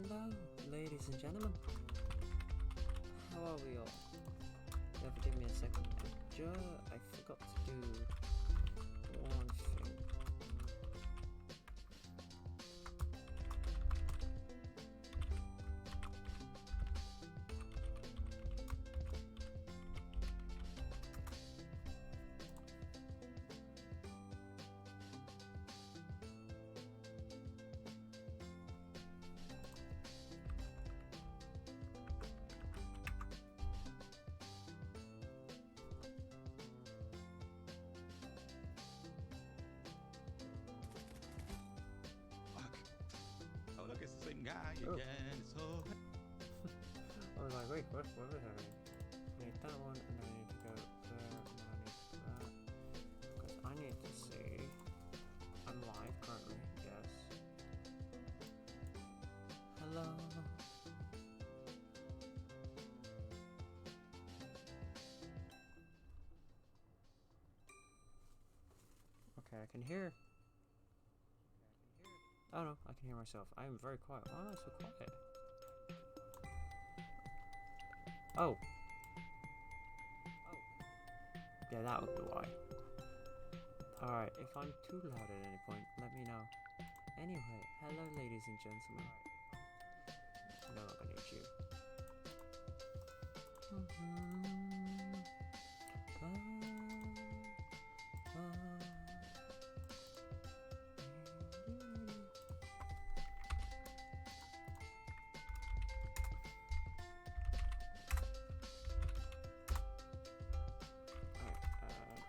Hello, ladies and gentlemen. How are we all? Give me a second. I forgot to do one thing. Oh, look, it's the same guy Oh. again. So I was like, wait, what is happening? I need that one, and then I need to go there, and then I need that. Because I need to see. I'm live currently, yes. Hello. Okay, I can hear. Oh no, I can hear myself. I am very quiet. Why am I so quiet? Oh. Yeah, that would be why. Alright, if I'm too loud at any point, let me know. Anyway, hello ladies and gentlemen. No, I'm not gonna need you.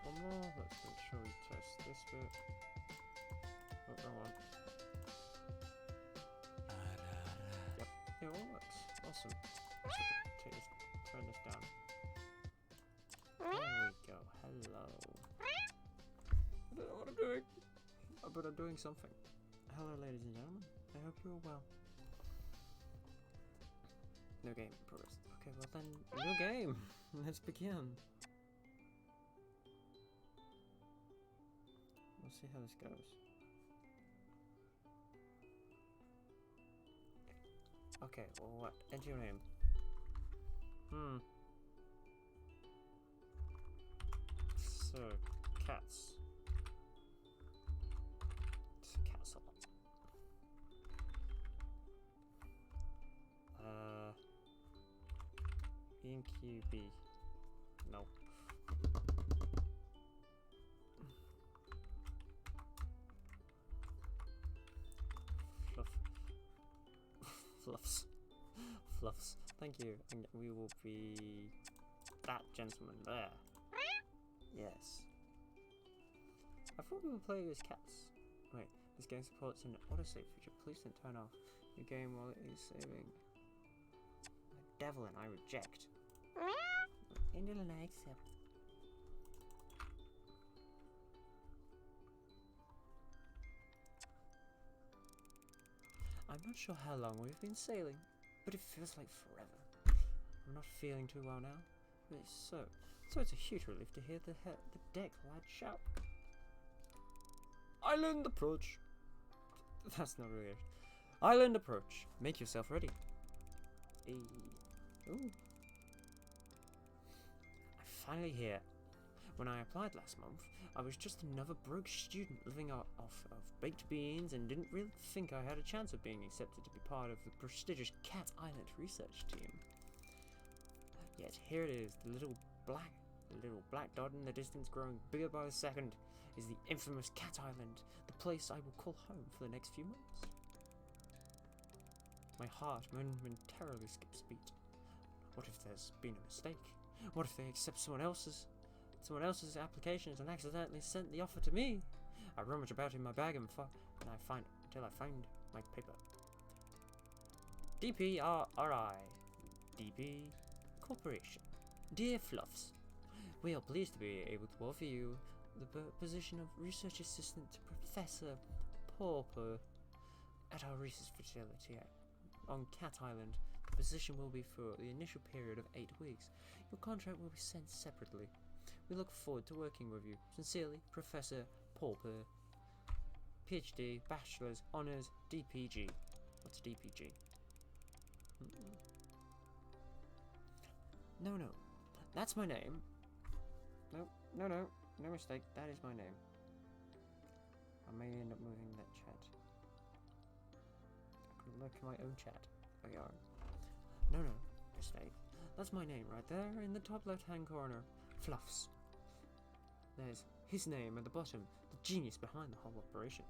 One more, let's make sure we test this bit. Oh, wrong one. Yep, it all works. Awesome. Let's have to turn this down. There we go. Hello. I don't know what I'm doing, but I'm doing something. Hello, ladies and gentlemen. I hope you're well. No game progress. Okay, well then, no game. Let's begin. We'll see how this goes. Okay, well what? Enter your name. So, cats. It's a castle. ENQB. No. Fluffs. Fluffs. Thank you. And we will be that gentleman there. Yes. I thought we were playing as cats. Wait, this game supports an autosave feature. Please don't turn off your game while it is saving. Devlin, I reject. Indolin, I accept. I'm not sure how long we've been sailing, but it feels like forever. I'm not feeling too well now, but so it's a huge relief to hear the deck lad shout. Island approach. That's not really it. Island approach. Make yourself ready. Ooh. I'm finally here. When I applied last month, I was just another broke student living off of baked beans and didn't really think I had a chance of being accepted to be part of the prestigious Cat Island research team. Yet here it is, the little black dot in the distance growing bigger by the second is the infamous Cat Island, the place I will call home for the next few months. My heart momentarily skips a beat. What if there's been a mistake? What if they accept someone else's applications and accidentally sent the offer to me? I rummage about in my bag until I find my paper. DPRI. DP Corporation. Dear Fluffs, we are pleased to be able to offer you the position of Research Assistant to Professor Pauper at our research facility on Cat Island. The position will be for the initial period of 8 weeks. Your contract will be sent separately. We look forward to working with you. Sincerely, Professor Pauper. PhD, Bachelor's, Honours, DPG. What's DPG? No, no. That's my name. No, no, no. No mistake. That is my name. I may end up moving that chat. I could look at my own chat. Oh, yeah. No, no. Mistake. That's my name right there in the top left-hand corner. Fluffs. There's his name at the bottom. The genius behind the whole operation.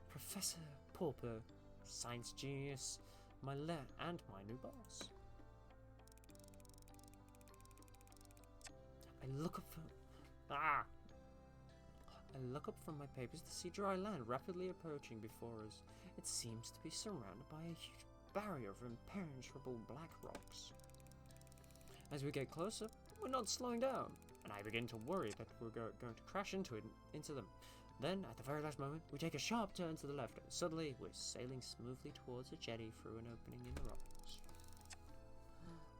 Professor Pauper. Science genius. And my new boss. I look up from my papers to see dry land rapidly approaching before us. It seems to be surrounded by a huge barrier of impenetrable black rocks. As we get closer, we're not slowing down, and I begin to worry that we're going to crash into them. Then, at the very last moment, we take a sharp turn to the left, and suddenly we're sailing smoothly towards a jetty through an opening in the rocks.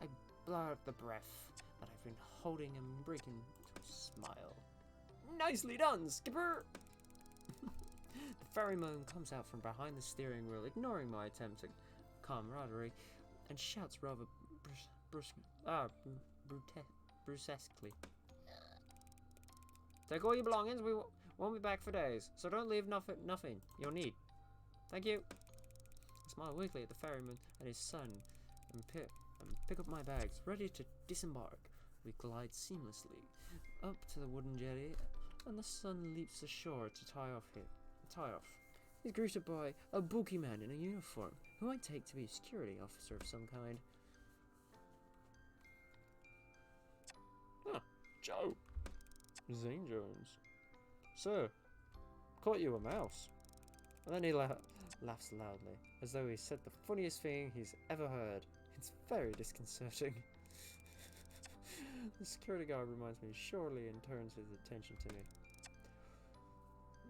I blow out the breath that I've been holding and breaking to a smile. Nicely done, skipper! The ferryman comes out from behind the steering wheel, ignoring my attempt at camaraderie, and shouts rather brusquely. Take all your belongings, we won't be back for days, so don't leave nothing you'll need. Thank you. I smile weakly at the ferryman and his son, and pick up my bags, ready to disembark. We glide seamlessly up to the wooden jetty, and the son leaps ashore to tie off. He's greeted by a bulky man in a uniform, who I take to be a security officer of some kind. Ah, Joe. Zane Jones. Sir, caught you a mouse. And then he laughs loudly, as though he said the funniest thing he's ever heard. It's very disconcerting. The security guard reminds me shortly and turns his attention to me.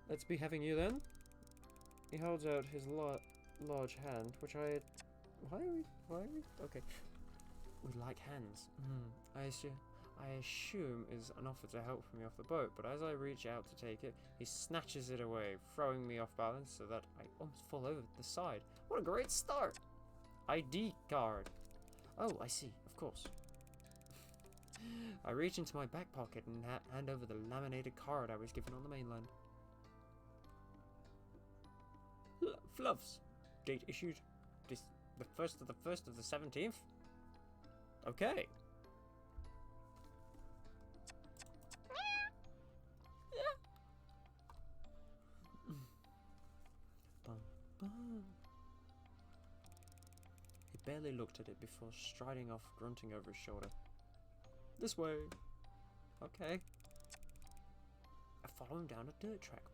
Let's be having you then? He holds out his large hand, which I... Why are we? Okay. We like hands. I assume is an offer to help me off the boat, but as I reach out to take it, he snatches it away, throwing me off balance so that I almost fall over the side. What a great start! ID card. Oh, I see, of course. I reach into my back pocket and hand over the laminated card I was given on the mainland. Fluffs. Date issued the 1st of the 1st of the 17th. Okay. He barely looked at it before striding off, grunting over his shoulder. This way. Okay. I follow him down a dirt track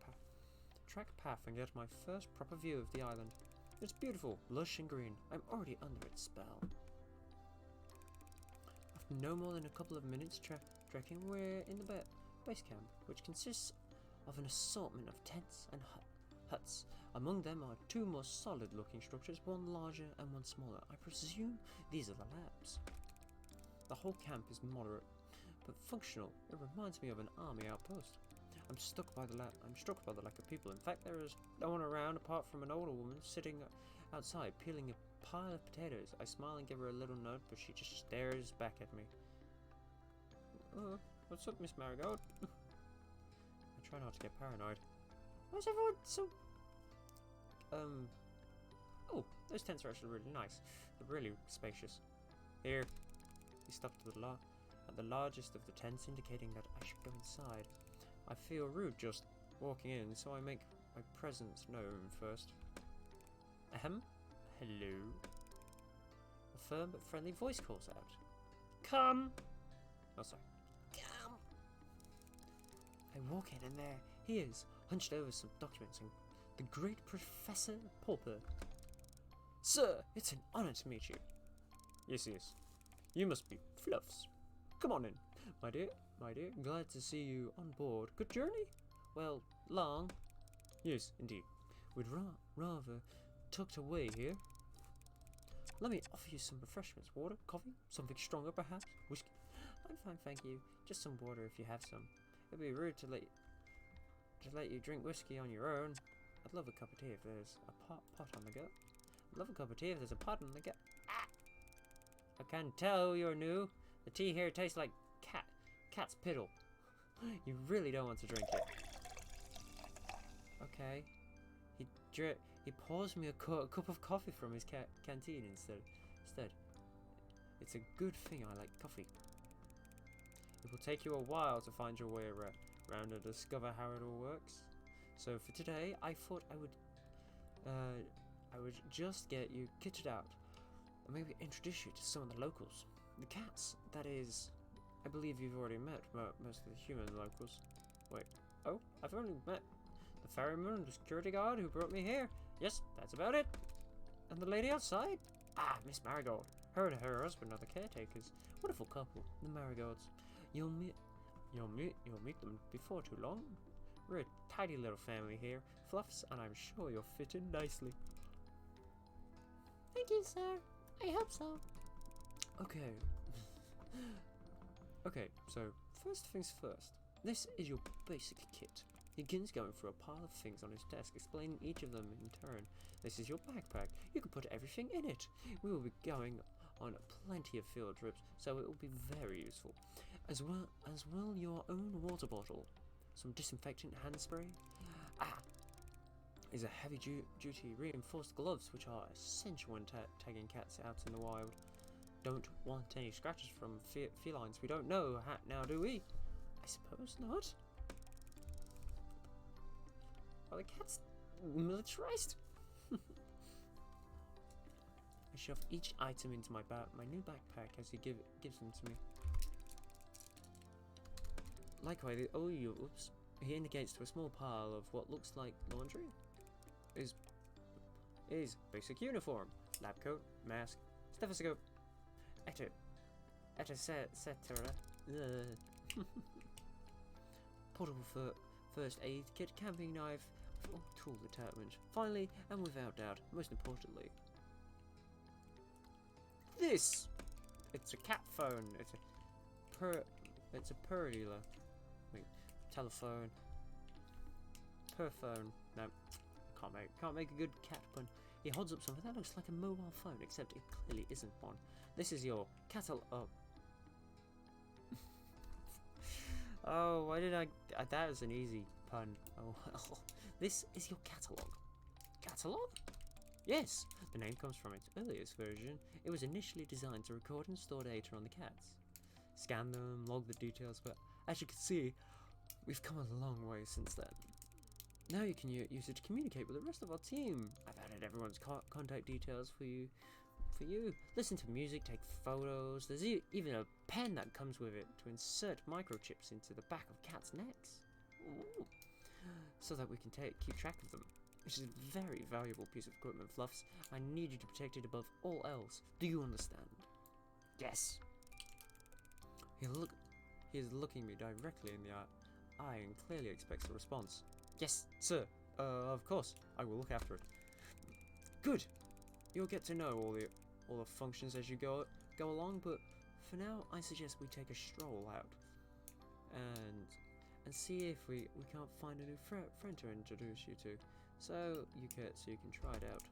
path and get my first proper view of the island. It's beautiful, lush and green. I'm already under its spell. After no more than a couple of minutes trekking, we're in the base camp, which consists of an assortment of tents and huts. Among them are two more solid-looking structures, one larger and one smaller. I presume these are the labs. The whole camp is moderate, but functional. It reminds me of an army outpost. I'm struck by the lack of people. In fact, there is no one around apart from an older woman sitting outside peeling a pile of potatoes. I smile and give her a little nod, but she just stares back at me. What's up, Miss Marigold? I try not to get paranoid. Why's everyone so... Oh, those tents are actually really nice. They're really spacious. Here. We stopped at the largest of the tents, indicating that I should go inside. I feel rude just walking in, so I make my presence known first. Ahem. Hello. A firm but friendly voice calls out. Come! Oh, sorry. Come! I walk in and there he is, hunched over some documents, and the great Professor Pauper. Sir, it's an honor to meet you. Yes, yes. You must be Fluffs. Come on in, my dear. Glad to see you on board. Good journey? Well, long. Yes, indeed. We'd rather tucked away here. Let me offer you some refreshments. Water, coffee, something stronger perhaps? Whiskey? I'm fine, thank you. Just some water if you have some. It'd be rude to let you drink whiskey on your own. I'd love a cup of tea if there's a pot on the go. Love a cup of tea if there's a pot in the cat. Ah! I can tell you're new. The tea here tastes like cat's piddle. You really don't want to drink it. Okay. He pours me a cup of coffee from his canteen instead. It's a good thing I like coffee. It will take you a while to find your way around and discover how it all works. So for today, I thought I would just get you kitted out and maybe introduce you to some of the locals. The cats, that is. I believe you've already met most of the human locals. Wait, oh, I've only met the ferryman and the security guard who brought me here. Yes, that's about it. And the lady outside? Ah, Miss Marigold. Her and her husband are the caretakers. Wonderful couple, the Marigolds. You'll meet them before too long. We're a tidy little family here, Fluffs, and I'm sure you'll fit in nicely. Thank you, sir. I hope so. Okay. Okay, so first things first. This is your basic kit. He begins going through a pile of things on his desk, explaining each of them in turn. This is your backpack. You can put everything in it. We will be going on plenty of field trips, so it will be very useful. As well your own water bottle, some disinfectant hand spray. Is a heavy-duty reinforced gloves, which are essential when tagging cats out in the wild. Don't want any scratches from felines we don't know now, do we? I suppose not. Are the cats militarized? I shove each item into my new backpack as he gives them to me. Likewise, oops. He indicates to a small pile of what looks like laundry. Is basic uniform, lab coat, mask, stethoscope, etc. Portable first aid kit, camping knife, tool attachment. Finally, and without doubt, most importantly, this. It's a cat phone. It's a purrula. Wait, telephone. Per phone. No, can't make a good cat pun. He holds up something that looks like a mobile phone, except it clearly isn't one. This is your catalog. Oh, why did I? That was an easy pun. Oh well. This is your catalog. Catalog? Yes, the name comes from its earliest version. It was initially designed to record and store data on the cats. Scan them, log the details, but as you can see, we've come a long way since then. Now you can use it to communicate with the rest of our team. I've added everyone's contact details for you. Listen to music, take photos. There's even a pen that comes with it to insert microchips into the back of cats' necks. Ooh. So that we can keep track of them. Which is a very valuable piece of equipment, Fluffs. I need you to protect it above all else. Do you understand? Yes. He is looking me directly in the eye and clearly expects a response. Yes, sir. Of course. I will look after it. Good. You'll get to know all the functions as you go along, but for now, I suggest we take a stroll out and see if we can't find a new friend to introduce you to. So you can try it out.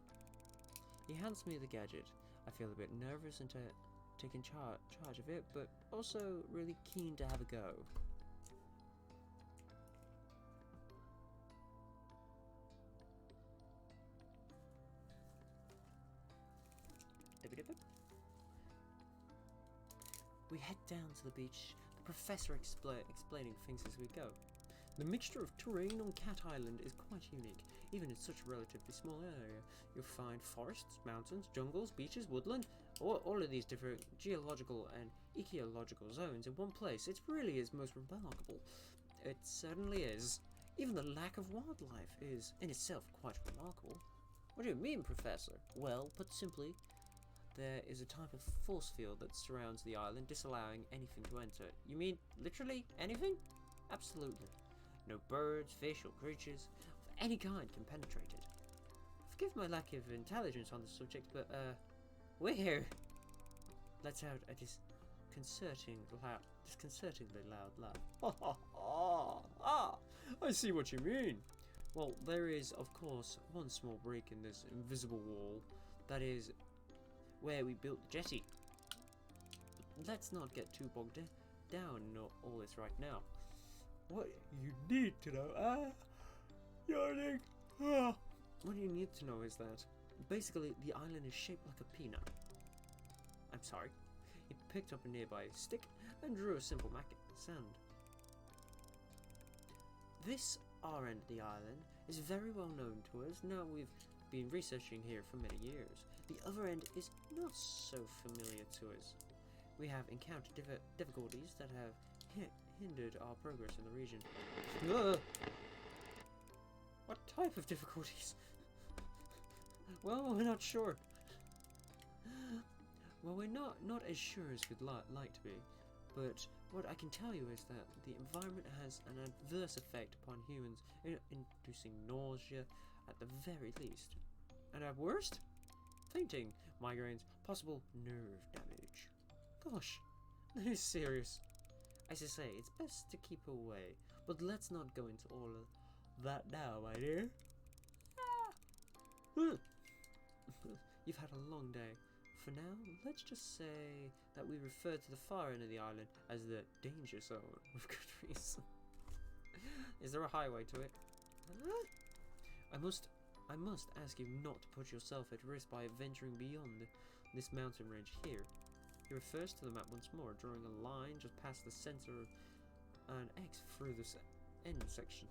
He hands me the gadget. I feel a bit nervous and taking charge of it, but also really keen to have a go. We head down to the beach, the professor explaining things as we go. The mixture of terrain on Cat Island is quite unique, even in such a relatively small area. You'll find forests, mountains, jungles, beaches, woodland, all of these different geological and ecological zones in one place. It really is most remarkable. It certainly is. Even the lack of wildlife is, in itself, quite remarkable. What do you mean, Professor? Well, put simply, there is a type of force field that surrounds the island, disallowing anything to enter. You mean literally anything? Absolutely. No birds, fish, or creatures of any kind can penetrate it. Forgive my lack of intelligence on the subject, but we're here. Let's out a disconcertingly loud laugh. I see what you mean. Well, there is, of course, one small break in this invisible wall, That is where we built the jetty. Let's not get too bogged down in all this right now. What you need to know, yawning. What you need to know is that basically the island is shaped like a peanut. I'm sorry. He picked up a nearby stick and drew a simple map in sand. This, our end of the island, is very well known to us. Now we've been researching here for many years. The other end is not so familiar to us. We have encountered difficulties that have hindered our progress in the region. What type of difficulties? Well, we're not sure. Well, we're not as sure as we'd like to be, but what I can tell you is that the environment has an adverse effect upon humans, inducing nausea at the very least. And at worst, fainting, migraines, possible nerve damage. Gosh, that is serious. As I say, it's best to keep away, but let's not go into all of that now, my dear. You've had a long day. For now, let's just say that we refer to the far end of the island as the danger zone, with good reason. Is there a highway to it? I must ask you not to put yourself at risk by venturing beyond this mountain range here. He refers to the map once more, drawing a line just past the center of an X through this end section.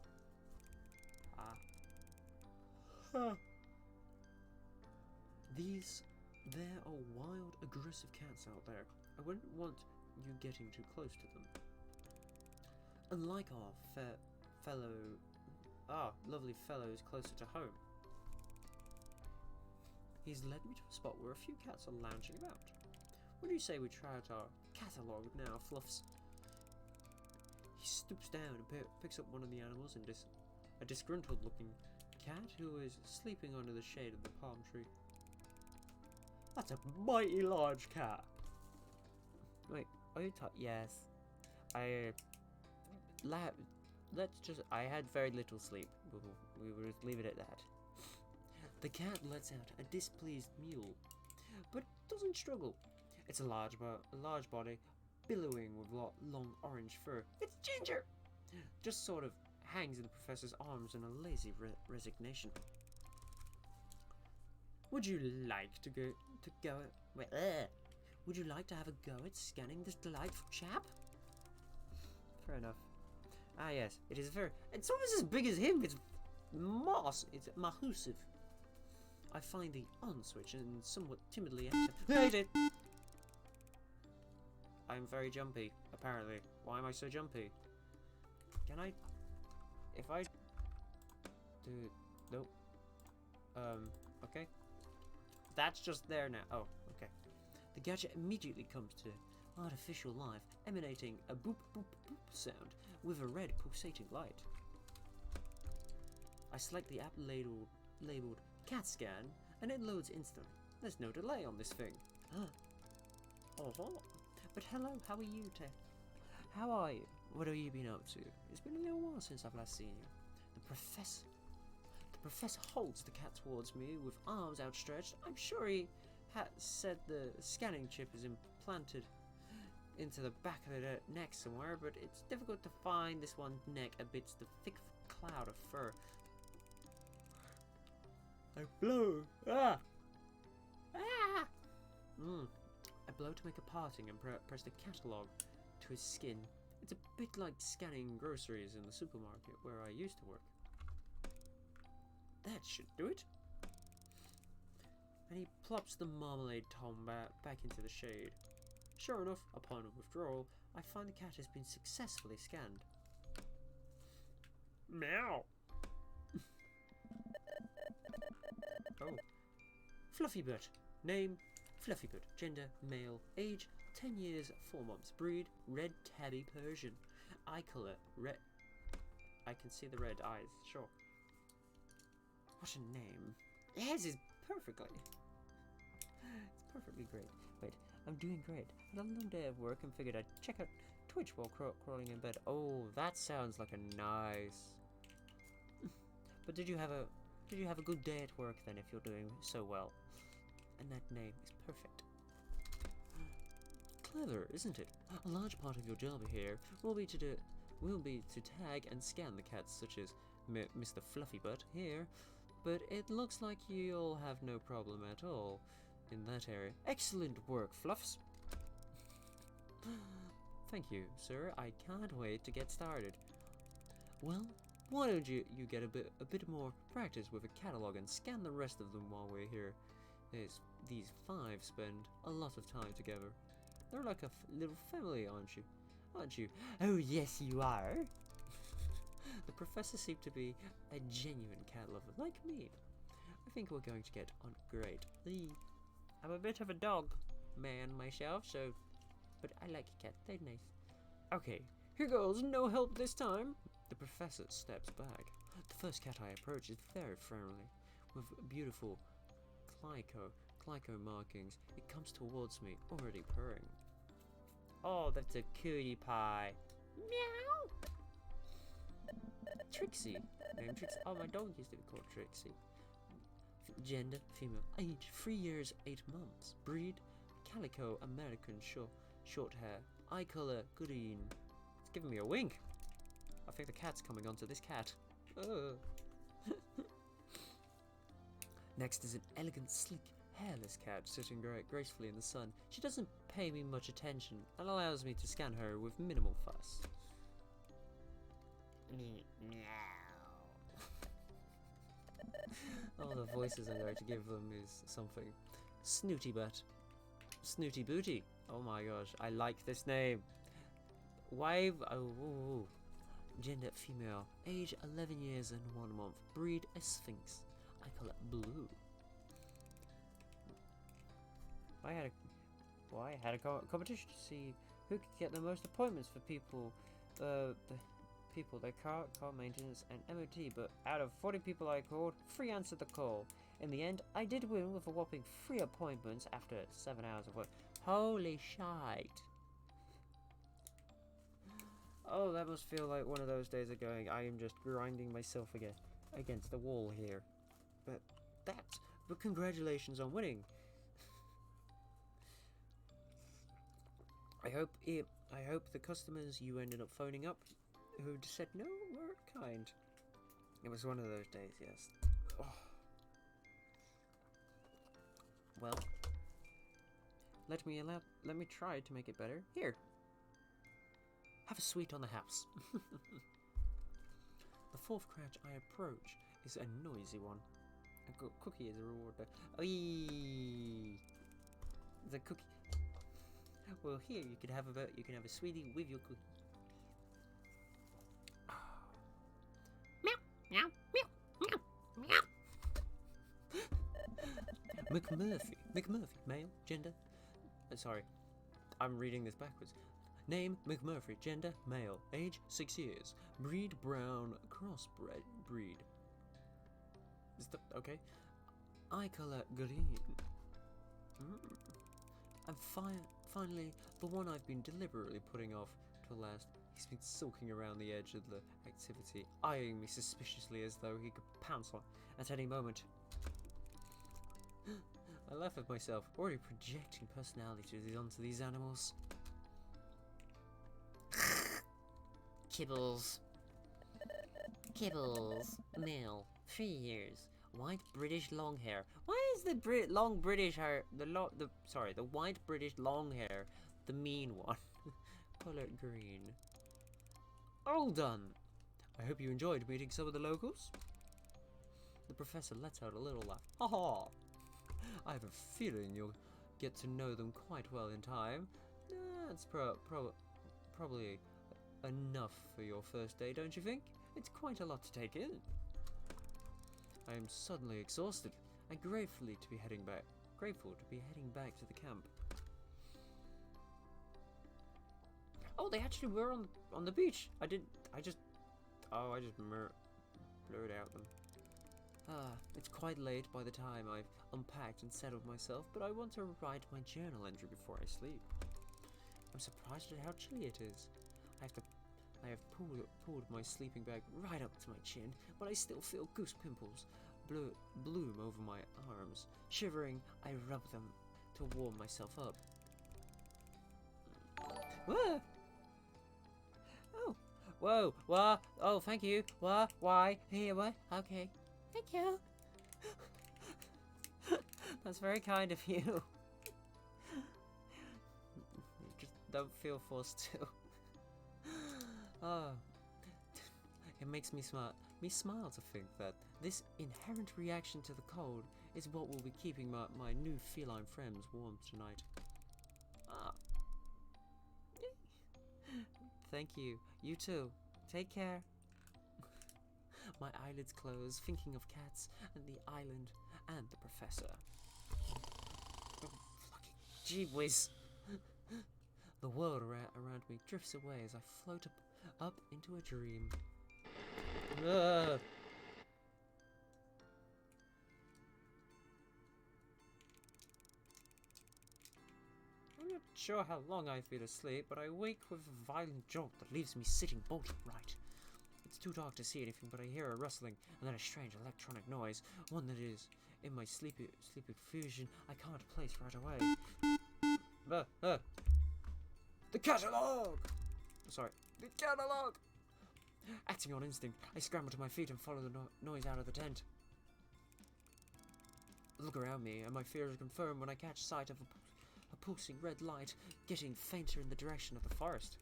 There are wild, aggressive cats out there. I wouldn't want you getting too close to them. Unlike our lovely fellows closer to home. He's led me to a spot where a few cats are lounging about. What do you say we try out our catalogue now, Fluffs? He stoops down and picks up one of the animals and a disgruntled-looking cat who is sleeping under the shade of the palm tree. That's a mighty large cat. Wait, are you yes. I had very little sleep. We will just leave it at that. The cat lets out a displeased mew, but doesn't struggle. It's a large body, billowing with long orange fur. It's Ginger! Just sort of hangs in the professor's arms in a lazy resignation. Would you like to go? Would you like to have a go at scanning this delightful chap? Fair enough. Ah yes, it is it's almost as big as him. It's massive. I find the on switch and somewhat timidly enter. I'm very jumpy, apparently. Why am I so jumpy? Can I? If I do, nope. Okay. That's just there now. Oh, okay. The gadget immediately comes to artificial life, emanating a boop boop boop sound with a red pulsating light. I select the app labeled CAT scan, and it loads instantly. There's no delay on this thing. Oh, but hello, how are you, How are you? What have you been up to? It's been a little while since I've last seen you. The professor holds the cat towards me with arms outstretched. I'm sure he said the scanning chip is implanted into the back of the neck somewhere, but it's difficult to find this one neck amidst the thick cloud of fur. I blow. I blow to make a parting and press the catalogue to his skin. It's a bit like scanning groceries in the supermarket where I used to work. That should do it. And he plops the marmalade tom back into the shade. Sure enough, upon withdrawal, I find the cat has been successfully scanned. Meow! Oh. Fluffybird. Name, Fluffybird. Gender, male. Age, 10 years, 4 months. Breed, red tabby Persian. Eye colour, red. I can see the red eyes, sure. What a name. Yes, it's perfectly. It's perfectly great. Wait, I'm doing great. Had a long day of work and figured I'd check out Twitch while crawling in bed. Oh, that sounds like a nice. But did you have a good day at work then, if you're doing so well? and that name is perfect. Clever, isn't it? A large part of your job here will be to tag and scan the cats, such as Mr. Fluffybutt here, but it looks like you'll have no problem at all in that area. Excellent work, Fluffs! Thank you, sir. I can't wait to get started. Well, why don't you get a bit more practice with a catalog and scan the rest of them while we're here. These five spend a lot of time together. They're like a little family, aren't you? Aren't you? Oh, yes, you are. The professor seemed to be a genuine cat lover, like me. I think we're going to get on great. I'm a bit of a dog man myself, but I like a cat. They're nice. Okay, here goes. No help this time. The professor steps back. The first cat I approach is very friendly, with beautiful Clyco markings. It comes towards me, already purring. Oh, that's a cutie pie. Meow. Trixie. Name Trixie. Oh, my dog used to be called Trixie. Gender, female. Age, 3 years, 8 months. Breed, calico, American short hair. Eye color, green. It's giving me a wink. I think the cat's coming onto this cat. Next is an elegant, sleek, hairless cat sitting gracefully in the sun. She doesn't pay me much attention and allows me to scan her with minimal fuss. Meow. Oh, the voices I'm going to give them is something. Snooty Butt. Snooty Booty. Oh my gosh, I like this name. Wave. Oh. Gender female. Age 11 years and 1 month. Breed a Sphinx. I call it Blue. I had a competition to see who could get the most appointments for people, their car maintenance and MOT, but out of 40 people I called, 3 answered the call. In the end, I did win with a whopping 3 appointments after 7 hours of work. Holy shite. Oh, that must feel like one of those days of going, I am just grinding myself against the wall here. But congratulations on winning. I hope the customers you ended up phoning up who said no were kind. It was one of those days, yes. Oh. Well, let me try to make it better. Here. Have a sweet on the house. The fourth cratch I approach is a noisy one. A cookie is a reward. Oy! The cookie. Well, here you can have a sweetie with your cookie. Meow, meow, meow, meow. McMurphy, male, gender. Sorry, I'm reading this backwards. Name McMurphy, gender male, age 6 years, breed brown crossbred breed. Is that okay? Eye color green. And finally, the one I've been deliberately putting off till last. He's been sulking around the edge of the activity, eyeing me suspiciously as though he could pounce on at any moment. I laugh at myself, already projecting personalities onto these animals. Kibbles, male, 3 years, white British long hair. Why is the long British hair, the white British long hair, the mean one? Color green. All done. I hope you enjoyed meeting some of the locals. The professor lets out a little laugh. Ha ha! I have a feeling you'll get to know them quite well in time. That's probably enough for your first day, don't you think? It's quite a lot to take in. I am suddenly exhausted and grateful to be heading back to the camp. Oh, they actually were on the beach. I just blurred out them. It's quite late by the time I've unpacked and settled myself, but I want to write my journal entry before I sleep. I'm surprised at how chilly it is. I have pulled my sleeping bag right up to my chin, but I still feel goose pimples bloom over my arms. Shivering, I rub them to warm myself up. Whoa! Oh! Whoa! What? Oh, thank you. What? Why? Here, what? Okay. Thank you. That's very kind of you. Just don't feel forced to. Oh. It makes me smile to think that this inherent reaction to the cold is what will be keeping my new feline friends warm tonight. Ah. Thank you. You too. Take care. My eyelids close, thinking of cats and the island and the professor. Oh, fucking gee whiz. The world around me drifts away as I float up into a dream. Ugh. I'm not sure how long I've been asleep, but I wake with a violent jolt that leaves me sitting bolt upright. It's too dark to see anything, but I hear a rustling and then a strange electronic noise, one that is, in my sleepy fusion, I can't place right away. The catalogue! Sorry, the catalogue! Acting on instinct, I scramble to my feet and follow the noise out of the tent. I look around me, and my fears are confirmed when I catch sight of a pulsing red light getting fainter in the direction of the forest.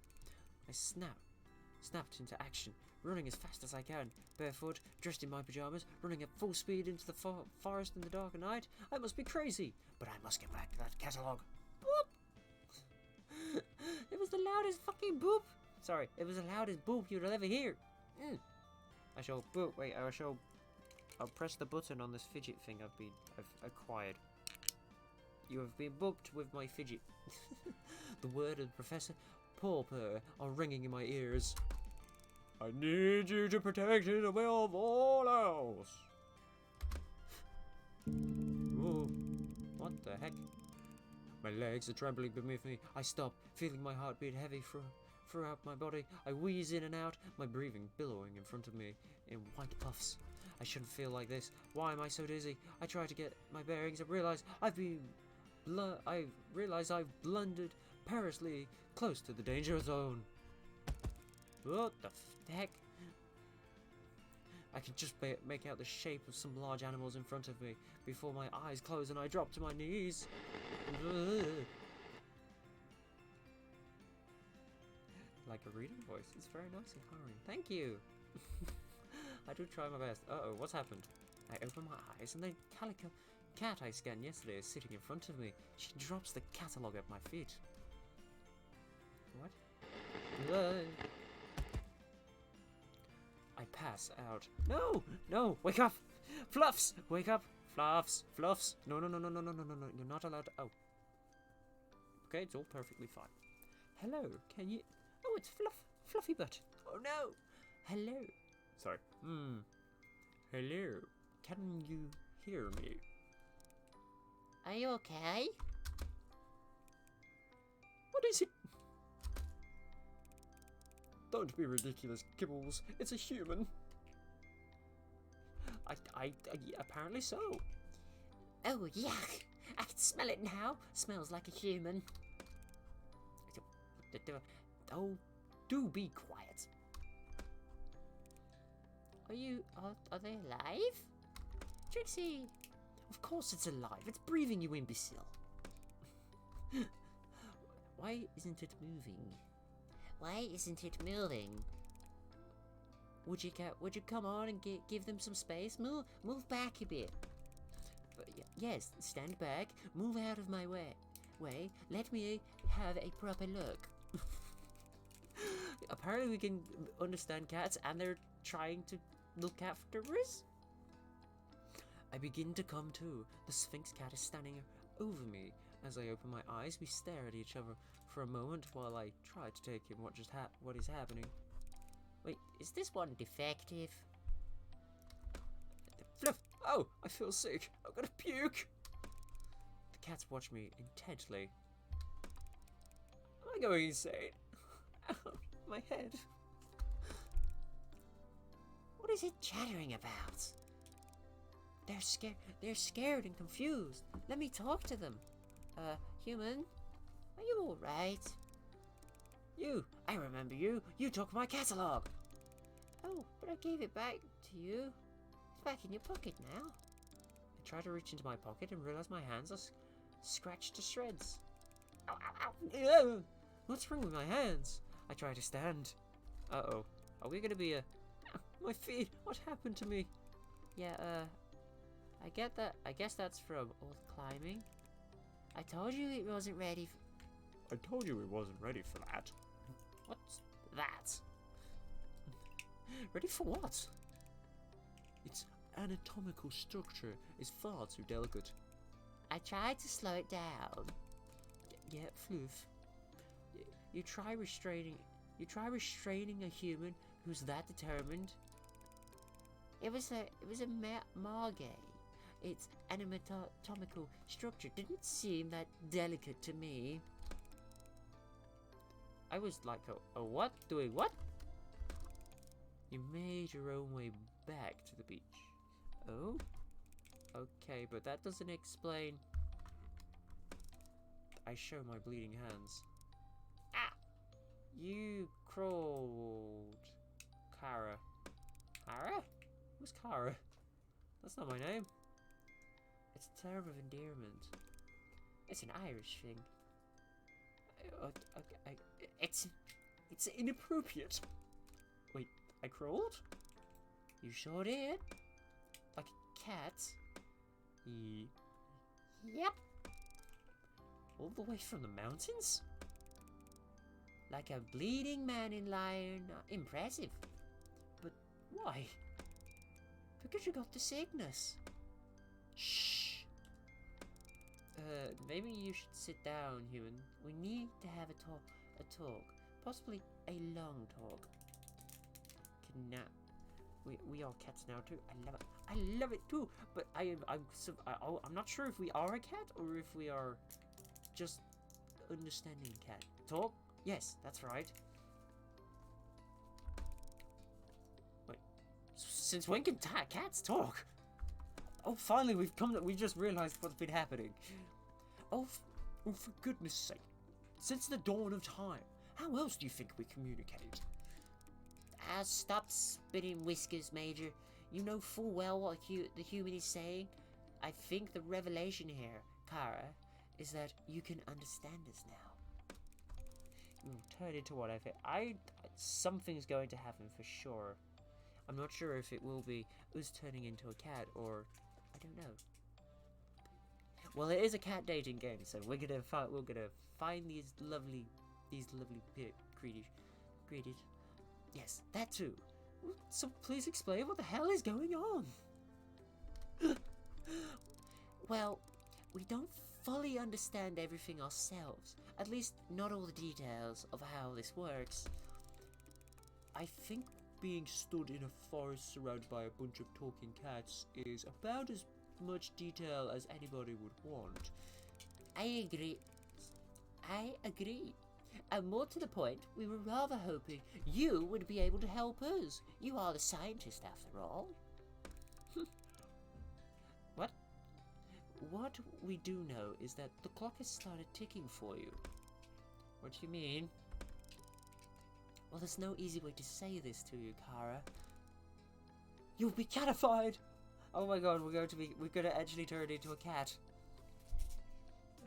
I snapped into action, running as fast as I can, barefoot, dressed in my pajamas, running at full speed into the forest in the dark of night. I must be crazy, but I must get back to that catalogue. Boop! It was the loudest fucking boop! Sorry, it was the loudest boop you'd ever hear. I shall boop. Wait, I'll press the button on this fidget thing I've acquired. You have been booped with my fidget. The word of Professor Pauper are ringing in my ears. I need you to protect it above all else. Ooh, what the heck? My legs are trembling beneath me. I stop, feeling my heartbeat heavy throughout my body. I wheeze in and out, my breathing billowing in front of me in white puffs. I shouldn't feel like this. Why am I so dizzy? I try to get my bearings and realize I've blundered perilously close to the danger zone. What the heck? I can just make out the shape of some large animals in front of me before my eyes close and I drop to my knees. Like a reading voice. It's very nice and calming. Thank you. I do try my best. Uh-oh, what's happened? I open my eyes and the calico cat I scanned yesterday is sitting in front of me. She drops the catalogue at my feet. What? I pass out. No! No! Wake up! Fluffs! Wake up! Fluffs! Fluffs! No, no, no, no, no, no, no, no, no. You're not allowed to... Oh. Okay, it's all perfectly fine. Hello, can you... Oh, it's Fluffy Butt. Oh, no! Hello. Sorry. Hello. Can you hear me? Are you okay? What is it? Don't be ridiculous, Kibbles. It's a human. I apparently so. Oh, yuck. I can smell it now. Smells like a human. Oh, do be quiet. Are they alive? Trixie! Of course it's alive. It's breathing, you imbecile. Why isn't it moving? Why isn't it moving? Would you come on and give them some space? Move back a bit. But yes, stand back. Move out of my way. Let me have a proper look. Apparently we can understand cats and they're trying to look after us. I begin to come to. The Sphinx cat is standing over me. As I open my eyes, we stare at each other for a moment while I try to take in what is happening. Wait, is this one defective? Fluff! Oh, I feel sick. I'm gonna puke. The cats watch me intently. Am I going insane? Ow, my head. What is it chattering about? They're scared. They're scared and confused. Let me talk to them. Human, are you all right? You, I remember you. You took my catalog. Oh, but I gave it back to you. It's back in your pocket now. I try to reach into my pocket and realize my hands are scratched to shreds. Ow, ow, ow. Ew. What's wrong with my hands? I try to stand. Uh-oh. Are we gonna be a... My feet! What happened to me? Yeah, I get that. I guess that's from all the climbing. I told you it wasn't ready I told you it wasn't ready for that. What's that? Ready for what? Its anatomical structure is far too delicate. I tried to slow it down. Yeah, Floof. You try restraining a human who's that determined. It was a margay. Its anatomical structure didn't seem that delicate to me. I was like, a what? Doing what? You made your own way back to the beach. Oh? Okay, but that doesn't explain... I show my bleeding hands. Ah! You crawled... Kara. Kara? Who's Kara? That's not my name. It's a term of endearment. It's an Irish thing. It's inappropriate. Wait, I crawled? You sure did. Like a cat. Yep. All the way from the mountains? Like a bleeding man in lion. Impressive. But why? Because you got the sickness. Shh. Maybe you should sit down, human. We need to have a talk. Possibly a long talk. We are cats now too. I love it. I love it too. But I'm not sure if we are a cat or if we are just understanding cat. Talk? Yes, that's right. Wait. Since when can cats talk? Oh, finally we just realized what's been happening. Oh, for goodness sake. Since the dawn of time, how else do you think we communicate? Stop spitting whiskers, Major. You know full well what the human is saying. I think the revelation here, Kara, is that you can understand us now. You'll turn into whatever. Something's going to happen for sure. I'm not sure if it will be us turning into a cat or I don't know. Well, it is a cat dating game, so we're gonna find these lovely creatures. Yes, that too. So please explain what the hell is going on. Well, we don't fully understand everything ourselves. At least not all the details of how this works. I think being stood in a forest surrounded by a bunch of talking cats is about as much detail as anybody would want. I agree. And more to the point, we were rather hoping you would be able to help us. You are the scientist, after all. What we do know is that the clock has started ticking for you. What do you mean? Well, there's no easy way to say this to you, Kara. You'll be catified! Oh my god, we're gonna actually turn into a cat.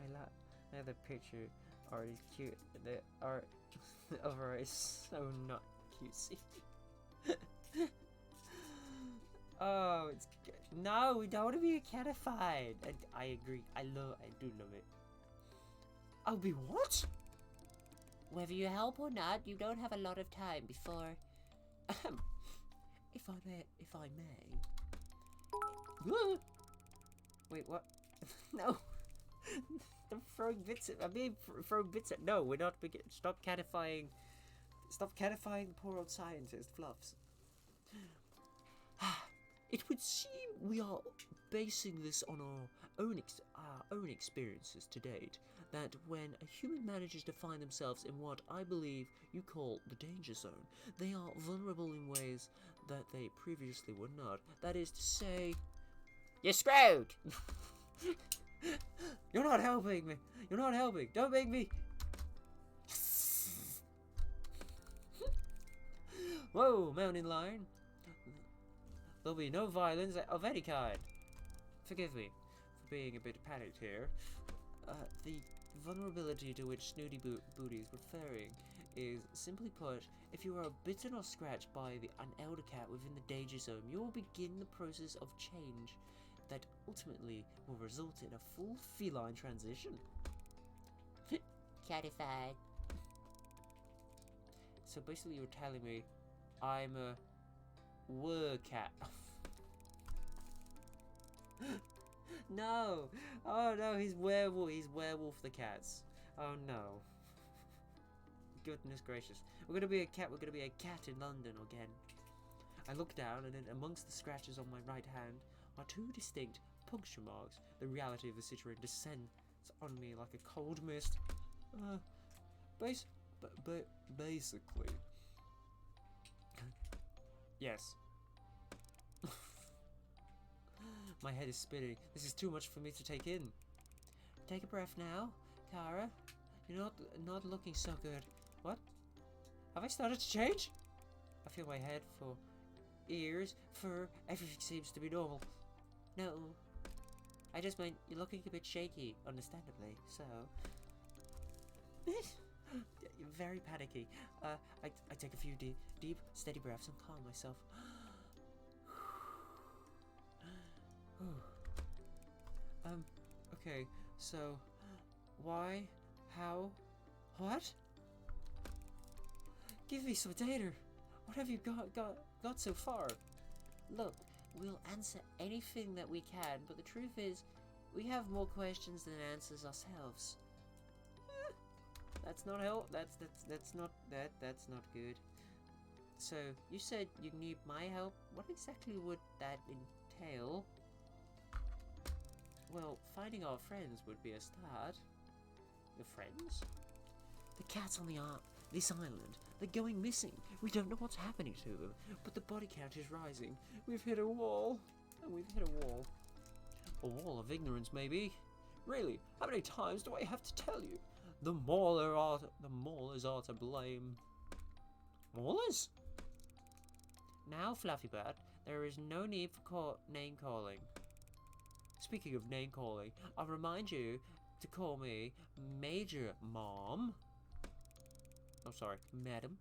I love the picture. Art is cute. The art of her is so not cutesy. Oh, it's good. No, we don't want to be catified. I agree. I do love it. I'll be what? Whether you help or not, you don't have a lot of time before. If I may. Wait, what? No. Stop throwing bits at. Throwing bits at. No, we're not. Stop catifying. Stop catifying the poor old scientist, Fluffs. It would seem we are basing this on our own experiences to date, that when a human manages to find themselves in what I believe you call the danger zone, they are vulnerable in ways that they previously were not. That is to say, You're screwed! You're not helping me. You're not helping. Don't make me. Whoa, mountain lion. There'll be no violence of any kind. Forgive me for being a bit panicked here. The vulnerability to which Snooty Booty is referring is, simply put, if you are bitten or scratched by an elder cat within the danger zone, you will begin the process of change that ultimately will result in a full feline transition. Catified. So basically you're telling me I'm a cat. No! Oh no, he's werewolf the cats. Oh no. Goodness gracious. We're gonna be a cat in London again. I look down and then amongst the scratches on my right hand are two distinct puncture marks. The reality of the situation descends on me like a cold mist. Basically. Yes. My head is spinning. This is too much for me to take in. Take a breath now, Kara. You're not looking so good. What? Have I started to change? I feel my head, for ears, fur, everything seems to be normal. No. I just meant you're looking a bit shaky, understandably, so... You're very panicky. I take a few deep, steady breaths and calm myself. Okay, so, why, how, what? Give me some data. What have you got so far? Look, we'll answer anything that we can, but the truth is, we have more questions than answers ourselves. That's not help. That's not good. So, you said you need my help? What exactly would that entail? Well, finding our friends would be a start. Your friends? The cats on this island, they're going missing. We don't know what's happening to them, But the body count is rising. We've hit a wall. And we've hit a wall. A wall of ignorance, maybe. Really, how many times do I have to tell you? The maulers are to blame. Maulers? Now, Fluffybird, there is no need for name calling. Speaking of name calling, I'll remind you to call me Major Mom. Oh, sorry, Madam.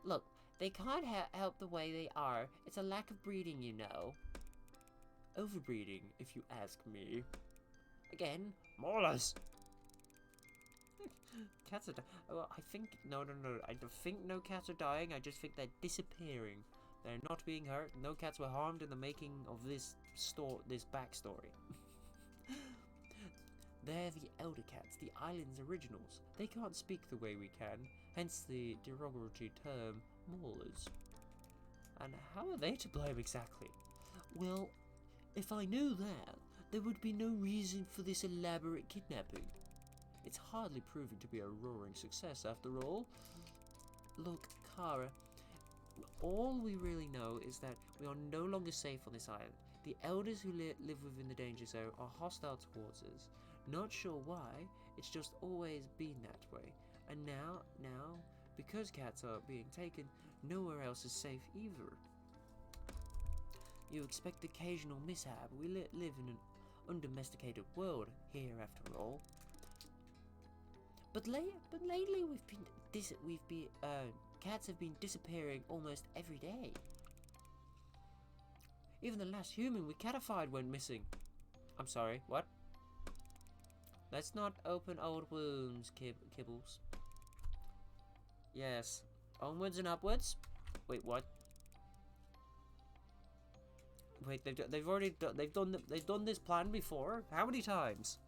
Look, they can't help the way they are. It's a lack of breeding, you know. Overbreeding, if you ask me. Again, Maulers! Cats are well, I think... No. I don't think no cats are dying. I just think they're disappearing. They're not being hurt. No cats were harmed in the making of this backstory. They're the elder cats, the island's originals. They can't speak the way we can, hence the derogatory term maulers. And how are they to blame exactly? well, if I knew that, there would be no reason for this elaborate kidnapping. It's hardly proving to be a roaring success after all. Look, Kara, all we really know is that we are no longer safe on this island. The elders who live within the danger zone are hostile towards us. Not sure why, it's just always been that way. And now, because cats are being taken, nowhere else is safe either. You expect occasional mishap. We live in an undomesticated world here, after all. But lately cats have been disappearing almost every day. Even the last human we catified went missing. I'm sorry, what? Let's not open old wounds, Kibbles. Yes, onwards and upwards. Wait, what? Wait, they've done this plan before. How many times?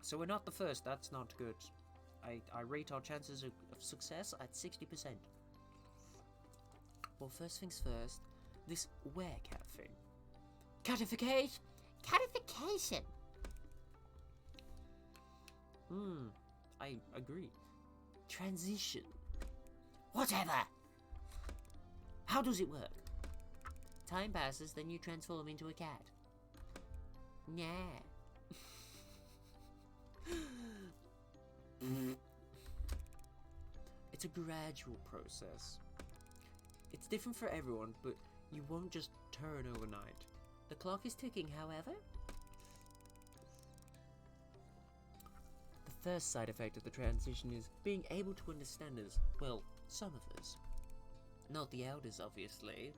So we're not the first. That's not good. I rate our chances of success at 60%. Well, first things first, this werecat thing. Catification. I agree. Transition. Whatever. How does it work? time passes, then you transform into a cat. Yeah. It's a gradual process. It's different for everyone, but you won't just turn overnight. The clock is ticking, however. The first side effect of the transition is being able to understand us. Well, some of us. Not the elders, obviously.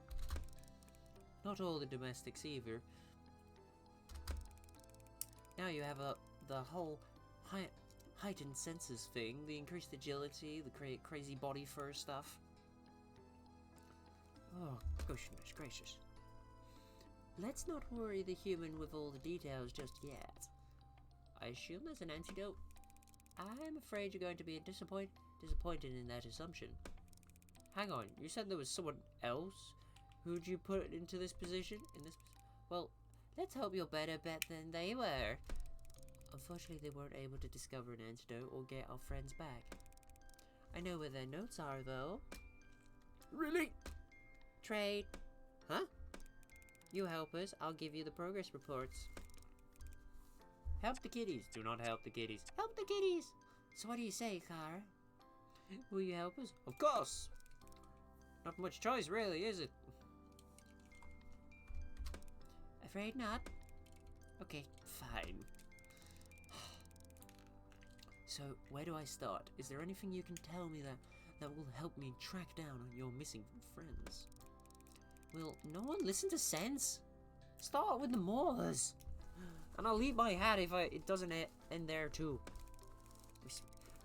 Not all the domestics either. Now you have the whole heightened senses thing, the increased agility, the crazy body fur stuff. Oh, goodness gracious. Let's not worry the human with all the details just yet. I assume there's an antidote. I'm afraid you're going to be disappointed in that assumption. Hang on, you said there was someone else? Who'd you put into this position? Well, let's hope you're better bet than they were. Unfortunately, they weren't able to discover an antidote or get our friends back. I know where their notes are, though. Really? Trade. Huh? You help us, I'll give you the progress reports. Help the kiddies. Do not help the kiddies. Help the kiddies! So what do you say, Kara? Will you help us? Of course! Not much choice, really, is it? Afraid not. Okay. Fine. So, where do I start? Is there anything you can tell me that will help me track down your missing friends? Will no one listen to sense? Start with the Moors! And I'll leave my hat if it doesn't end there too.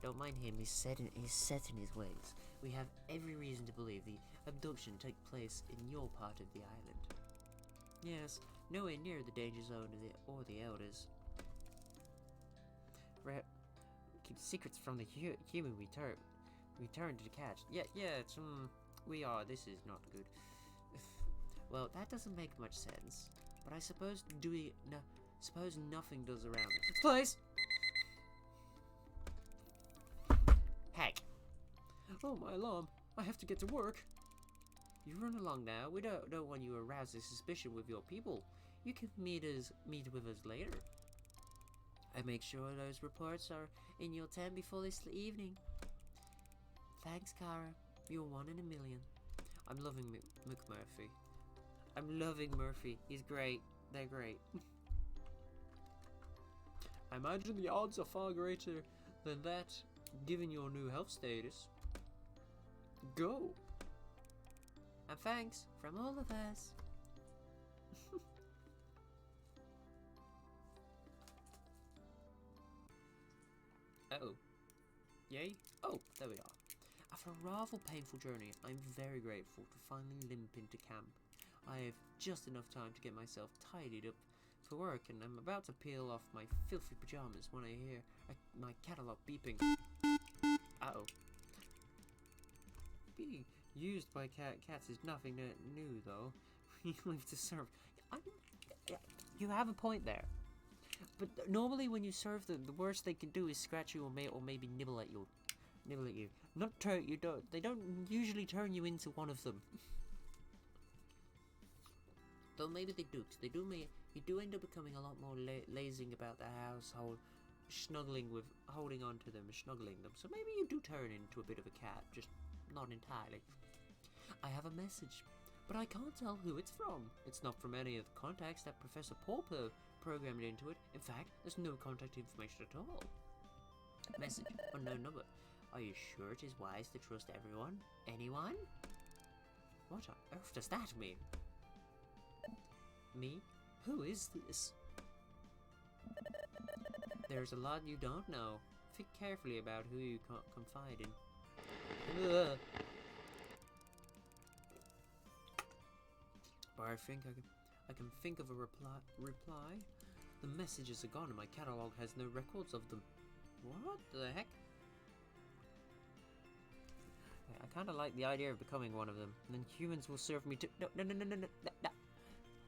Don't mind him, he's set in his ways. We have every reason to believe the abduction took place in your part of the island. Yes, nowhere near the danger zone or the elders. Keep secrets from the human we turn to catch. Yeah, it's we are. This is not good. Well, that doesn't make much sense. But I suppose suppose nothing does around this place. Heck. Oh, my alarm. I have to get to work. You run along now. We don't want you to arouse the suspicion with your people. You can meet with us later. I make sure those reports are in your tent before this evening. Thanks, Kara. You're one in a million. I'm loving McMurphy. I'm loving Murphy. He's great. They're great. I imagine the odds are far greater than that, given your new health status. Go! And thanks from all of us. Uh-oh. Yay? Oh, there we are. After a rather painful journey, I'm very grateful to finally limp into camp. I have just enough time to get myself tidied up for work, and I'm about to peel off my filthy pajamas when I hear my catalog beeping. Uh-oh. Being used by cats is nothing new, though. We live to serve. You have a point there. But normally when you serve them, the worst they can do is scratch you or maybe nibble at you. Not turn you. They don't usually turn you into one of them. Though maybe they do. You do end up becoming a lot more lazing about the household, holding on to them and snuggling them. So maybe you do turn into a bit of a cat, just not entirely. I have a message, but I can't tell who it's from. It's not from any of the contacts that Professor Pauper programmed into it. In fact, there's no contact information at all. Message, unknown number. Are you sure it is wise to trust everyone? Anyone? What on earth does that mean? Me? Who is this? There's a lot you don't know. Think carefully about who you confide in. Ugh. But I think I can think of a reply. The messages are gone and my catalog has no records of them. What the heck? I kind of like the idea of becoming one of them, and then humans will serve me to. No.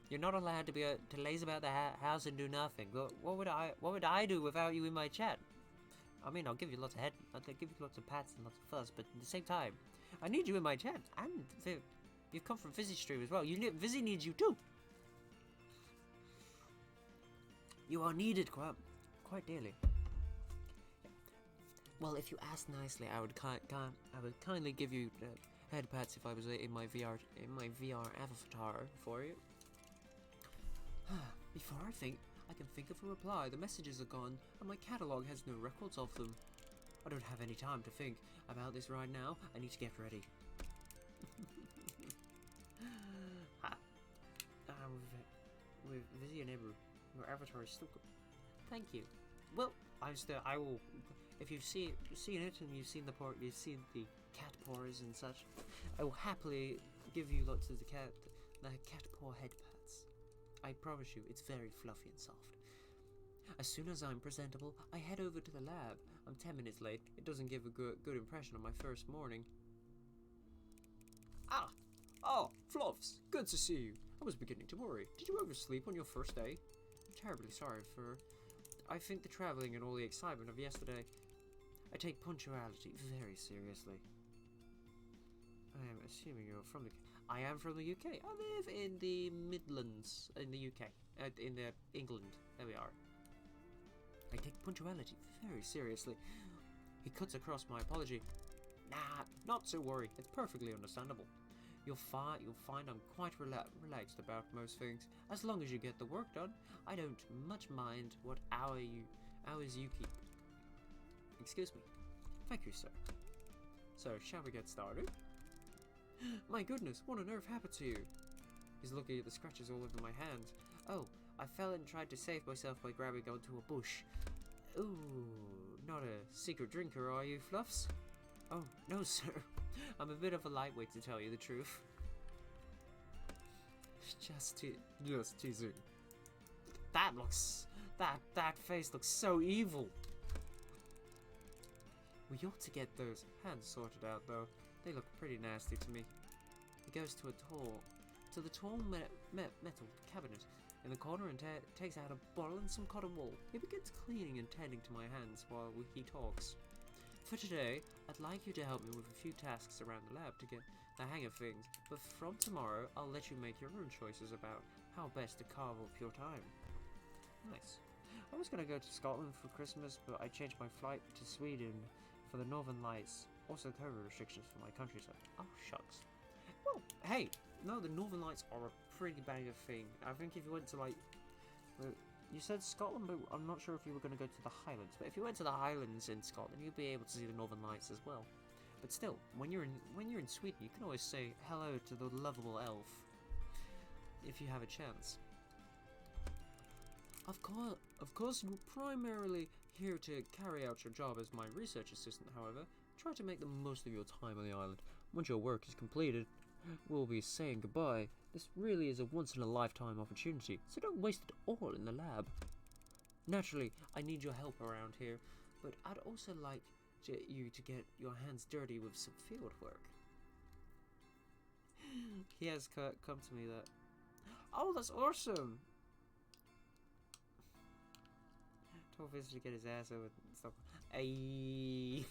You're not allowed to to laze about the house and do nothing. What would I do without you in my chat? I mean, I'll give you lots of pats and lots of fuzz, but at the same time, I need you in my chat and You've come from Vizzy Stream as well. Vizzy needs you too. You are needed quite dearly. Well, if you ask nicely, I would kindly give you head pats if I was in my VR avatar for you. Before I can think of a reply. The messages are gone, and my catalog has no records of them. I don't have any time to think about this right now. I need to get ready. With Vizzy and Ebru, your avatar is still. Thank you. Well, I will. If you've seen it and you've seen the cat paws and such, I will happily give you lots of the cat paw head pats. I promise you, it's very fluffy and soft. As soon as I'm presentable, I head over to the lab. I'm 10 minutes late. It doesn't give a good impression on my first morning. Oh, Fluffs, good to see you. I was beginning to worry. Did you oversleep on your first day? I'm terribly sorry for. I think the traveling and all the excitement of yesterday. I take punctuality very seriously. I am assuming you're from the. I am from the UK. I live in the Midlands in the UK. In England. There we are. I take punctuality very seriously. He cuts across my apology. Nah, not to worry. It's perfectly understandable. You'll find I'm quite relaxed about most things. As long as you get the work done, I don't much mind what hours you keep. Excuse me. Thank you, sir. So, shall we get started? My goodness, what on earth happened to you? He's looking at the scratches all over my hand. Oh, I fell and tried to save myself by grabbing onto a bush. Ooh, not a secret drinker, are you, Fluffs? Oh, no, sir. I'm a bit of a lightweight, to tell you the truth. Just teasing. That face looks so evil. We ought to get those hands sorted out, though. They look pretty nasty to me. He goes to the tall metal cabinet in the corner and takes out a bottle and some cotton wool. He begins cleaning and tending to my hands while he talks. For today, I'd like you to help me with a few tasks around the lab to get the hang of things, but from tomorrow, I'll let you make your own choices about how best to carve up your time. Nice. I was gonna go to Scotland for Christmas, but I changed my flight to Sweden for the Northern Lights. Also, COVID restrictions for my country, so. Oh, shucks. Well, hey, no, the Northern Lights are a pretty banger thing. I think if you went to, like, you said Scotland, but I'm not sure if you were going to go to the Highlands. But if you went to the Highlands in Scotland, you'd be able to see the Northern Lights as well. But still, when you're in Sweden, you can always say hello to the lovable elf if you have a chance. Of course, you're primarily here to carry out your job as my research assistant. However, try to make the most of your time on the island. Once your work is completed, we'll be saying goodbye. This really is a once-in-a-lifetime opportunity, so don't waste it all in the lab. Naturally, I need your help around here, but I'd also like you to get your hands dirty with some field work. He has come to me that... Oh, that's awesome! Told Fizz to get his ass over and stuff. Ayy.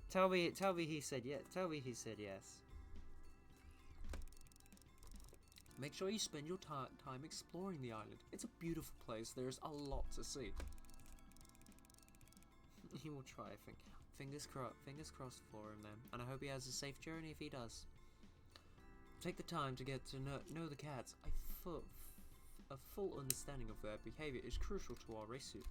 Tell me he said yes. Tell me he said yes. Make sure you spend your time exploring the island. It's a beautiful place. There's a lot to see. He will try, I think. Fingers crossed for him then. And I hope he has a safe journey if he does. Take the time to get to know the cats. A full understanding of their behavior is crucial to our research.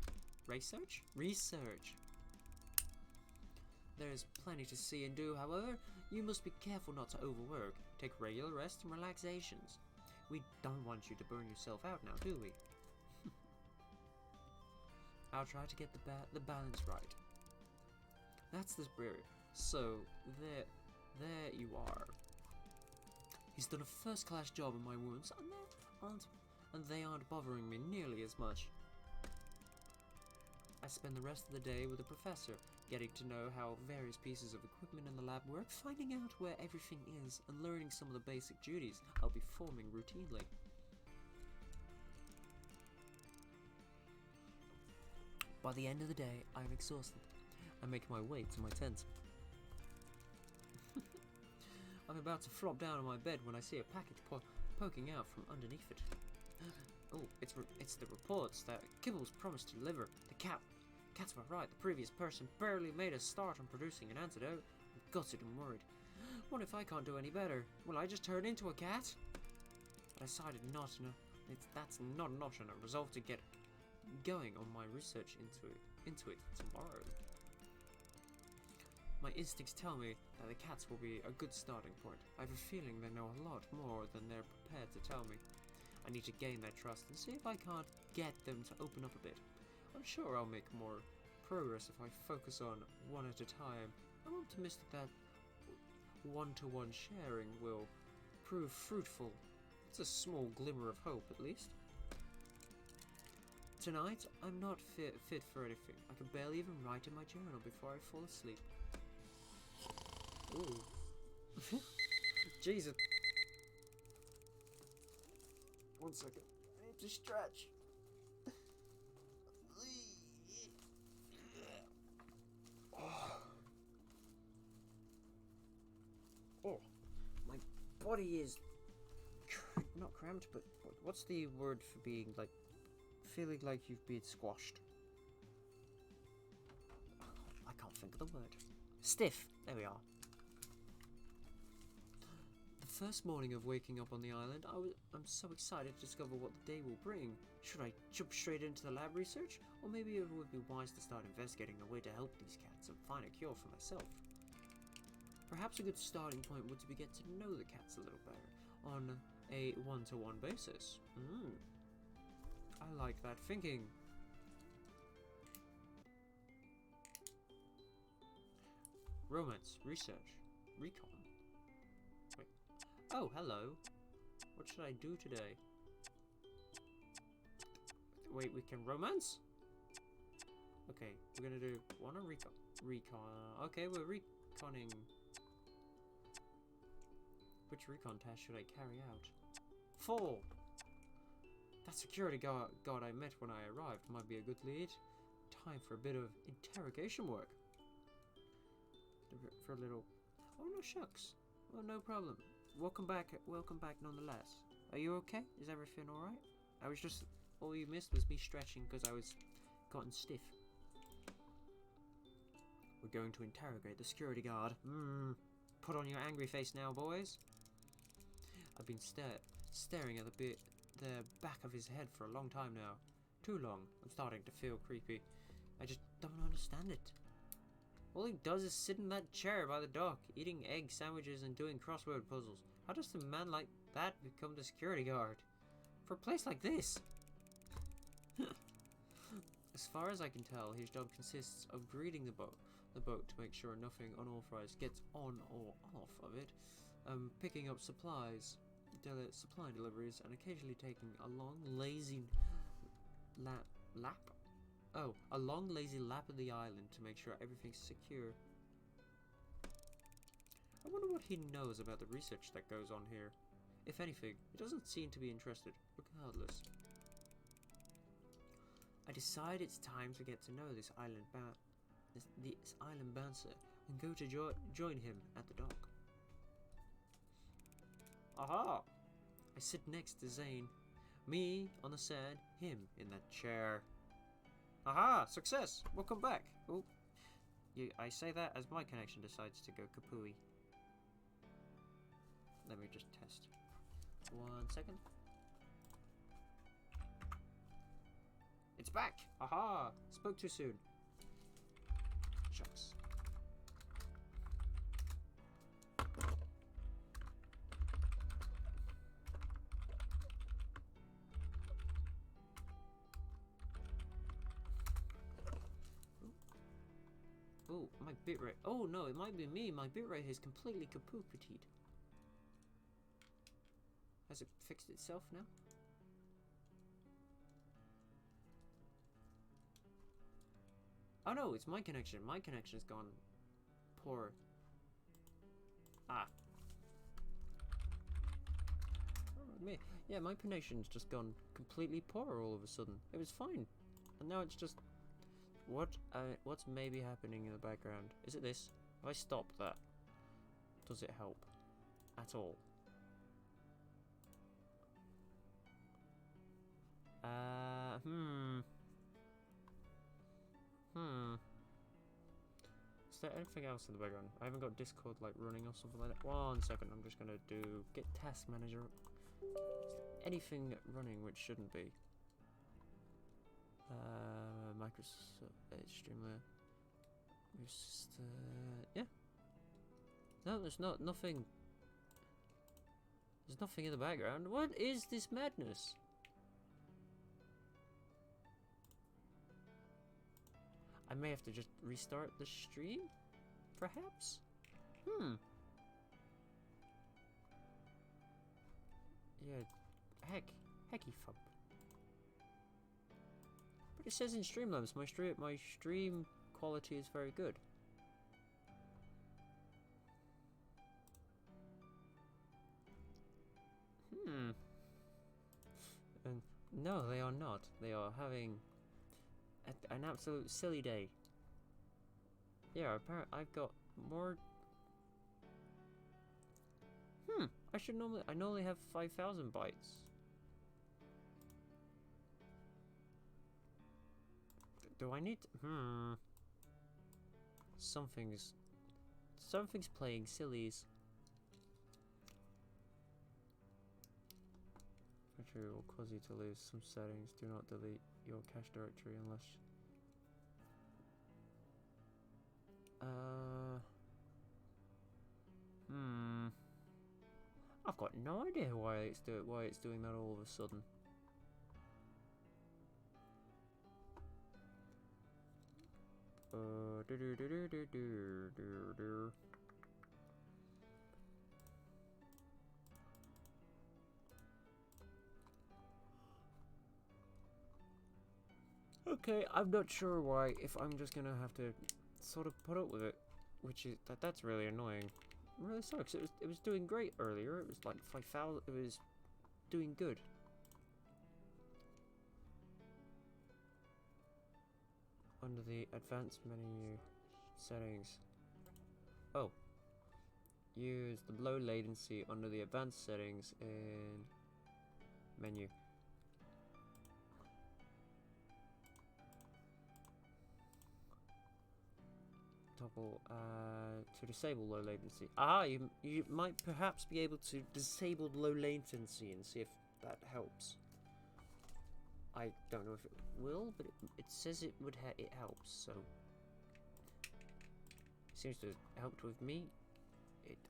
There is plenty to see and do, however, you must be careful not to overwork. Take regular rest and relaxations. We don't want you to burn yourself out now, do we? I'll try to get the balance right. That's the spirit. So, there you are. He's done a first-class job on my wounds, and they aren't bothering me nearly as much. I spend the rest of the day with the professor, getting to know how various pieces of equipment in the lab work, finding out where everything is, and learning some of the basic duties I'll be performing routinely. By the end of the day, I am exhausted. I make my way to my tent. I'm about to flop down on my bed when I see a package poking out from underneath it. Oh, it's the reports that Kibbles promised to deliver. Cats were right. The previous person barely made a start on producing an antidote. I'm gutted and worried. What if I can't do any better? Will I just turn into a cat? I decided not to. That's not an option. I resolved to get going on my research into it tomorrow. My instincts tell me that the cats will be a good starting point. I have a feeling they know a lot more than they're prepared to tell me. I need to gain their trust and see if I can't get them to open up a bit. I'm sure I'll make more progress if I focus on one at a time. I'm optimistic that one-to-one sharing will prove fruitful. It's a small glimmer of hope, at least. Tonight, I'm not fit for anything. I can barely even write in my journal before I fall asleep. Ooh. Jesus. One second. I need to stretch. Oh, my body is not cramped, but what's the word for being like, feeling like you've been squashed? I can't think of the word. Stiff. There we are. The first morning of waking up on the island, I'm so excited to discover what the day will bring. Should I jump straight into the lab research? Or maybe it would be wise to start investigating a way to help these cats and find a cure for myself. Perhaps a good starting point would be get to know the cats a little better on a one-to-one basis. I like that thinking. Romance, research, recon. Wait. Oh, hello. What should I do today? Wait, we can romance? Okay, we're gonna do one on recon. Okay, we're reconning. Which recon task should I carry out? 4! That security guard I met when I arrived might be a good lead. Time for a bit of interrogation work. For a little... Oh, no shucks. Oh, no problem. Welcome back nonetheless. Are you okay? Is everything alright? I was just... All you missed was me stretching because I was gotten stiff. We're going to interrogate the security guard. Put on your angry face now, boys. I've been staring at the back of his head for a long time now. Too long. I'm starting to feel creepy. I just don't understand it. All he does is sit in that chair by the dock, eating egg sandwiches and doing crossword puzzles. How does a man like that become the security guard? For a place like this? As far as I can tell, his job consists of greeting the boat to make sure nothing unauthorized gets on or off of it, picking up supplies, supply deliveries, and occasionally taking a long, lazy lap of the island to make sure everything's secure. I wonder what he knows about the research that goes on here. If anything, he doesn't seem to be interested, regardless. I decide it's time to get to know this island bouncer and go to join him at the dock. Aha! I sit next to Zane. Me on the sand, him in that chair. Aha! Success! Welcome back! Oh, I say that as my connection decides to go kapooey. Let me just test. 1 second. It's back! Aha! Spoke too soon. Shucks. Oh, my bitrate. Oh no, it might be me. My bitrate has completely kapoopied. Has it fixed itself now? Oh no, it's my connection. My connection's gone poor. Ah. Oh, me. Yeah, my connection's just gone completely poor all of a sudden. It was fine. And now it's just... What's maybe happening in the background? Is it this? If I stop that, does it help? at all. Is there anything else in the background? I haven't got Discord like running or something like that. 1 second, I'm just gonna do get task manager. Is there anything running which shouldn't be? Microsoft Streamlabs. Just yeah. No, there's nothing. There's nothing in the background. What is this madness? I may have to just restart the stream, perhaps? Yeah, hecky fub. But it says in Streamlabs, my stream quality is very good. And no, they are not. They are having an absolute silly day. Yeah, apparently I've got more. I normally have 5,000 bytes. Do I need something's playing sillies. Factory will cause you to lose some settings. Do not delete your cache directory unless I've got no idea why it's doing that all of a sudden. Okay, I'm not sure why. If I'm just gonna have to sort of put up with it, which is that's really annoying. It really sucks. It was doing great earlier. It was like 5,000. It was doing good. Under the advanced menu settings. Oh. Use the low latency under the advanced settings in menu. Toggle to disable low latency. Ah, you might perhaps be able to disable low latency and see if that helps. I don't know if it will, but it says it would it helps, so seems to have helped with me.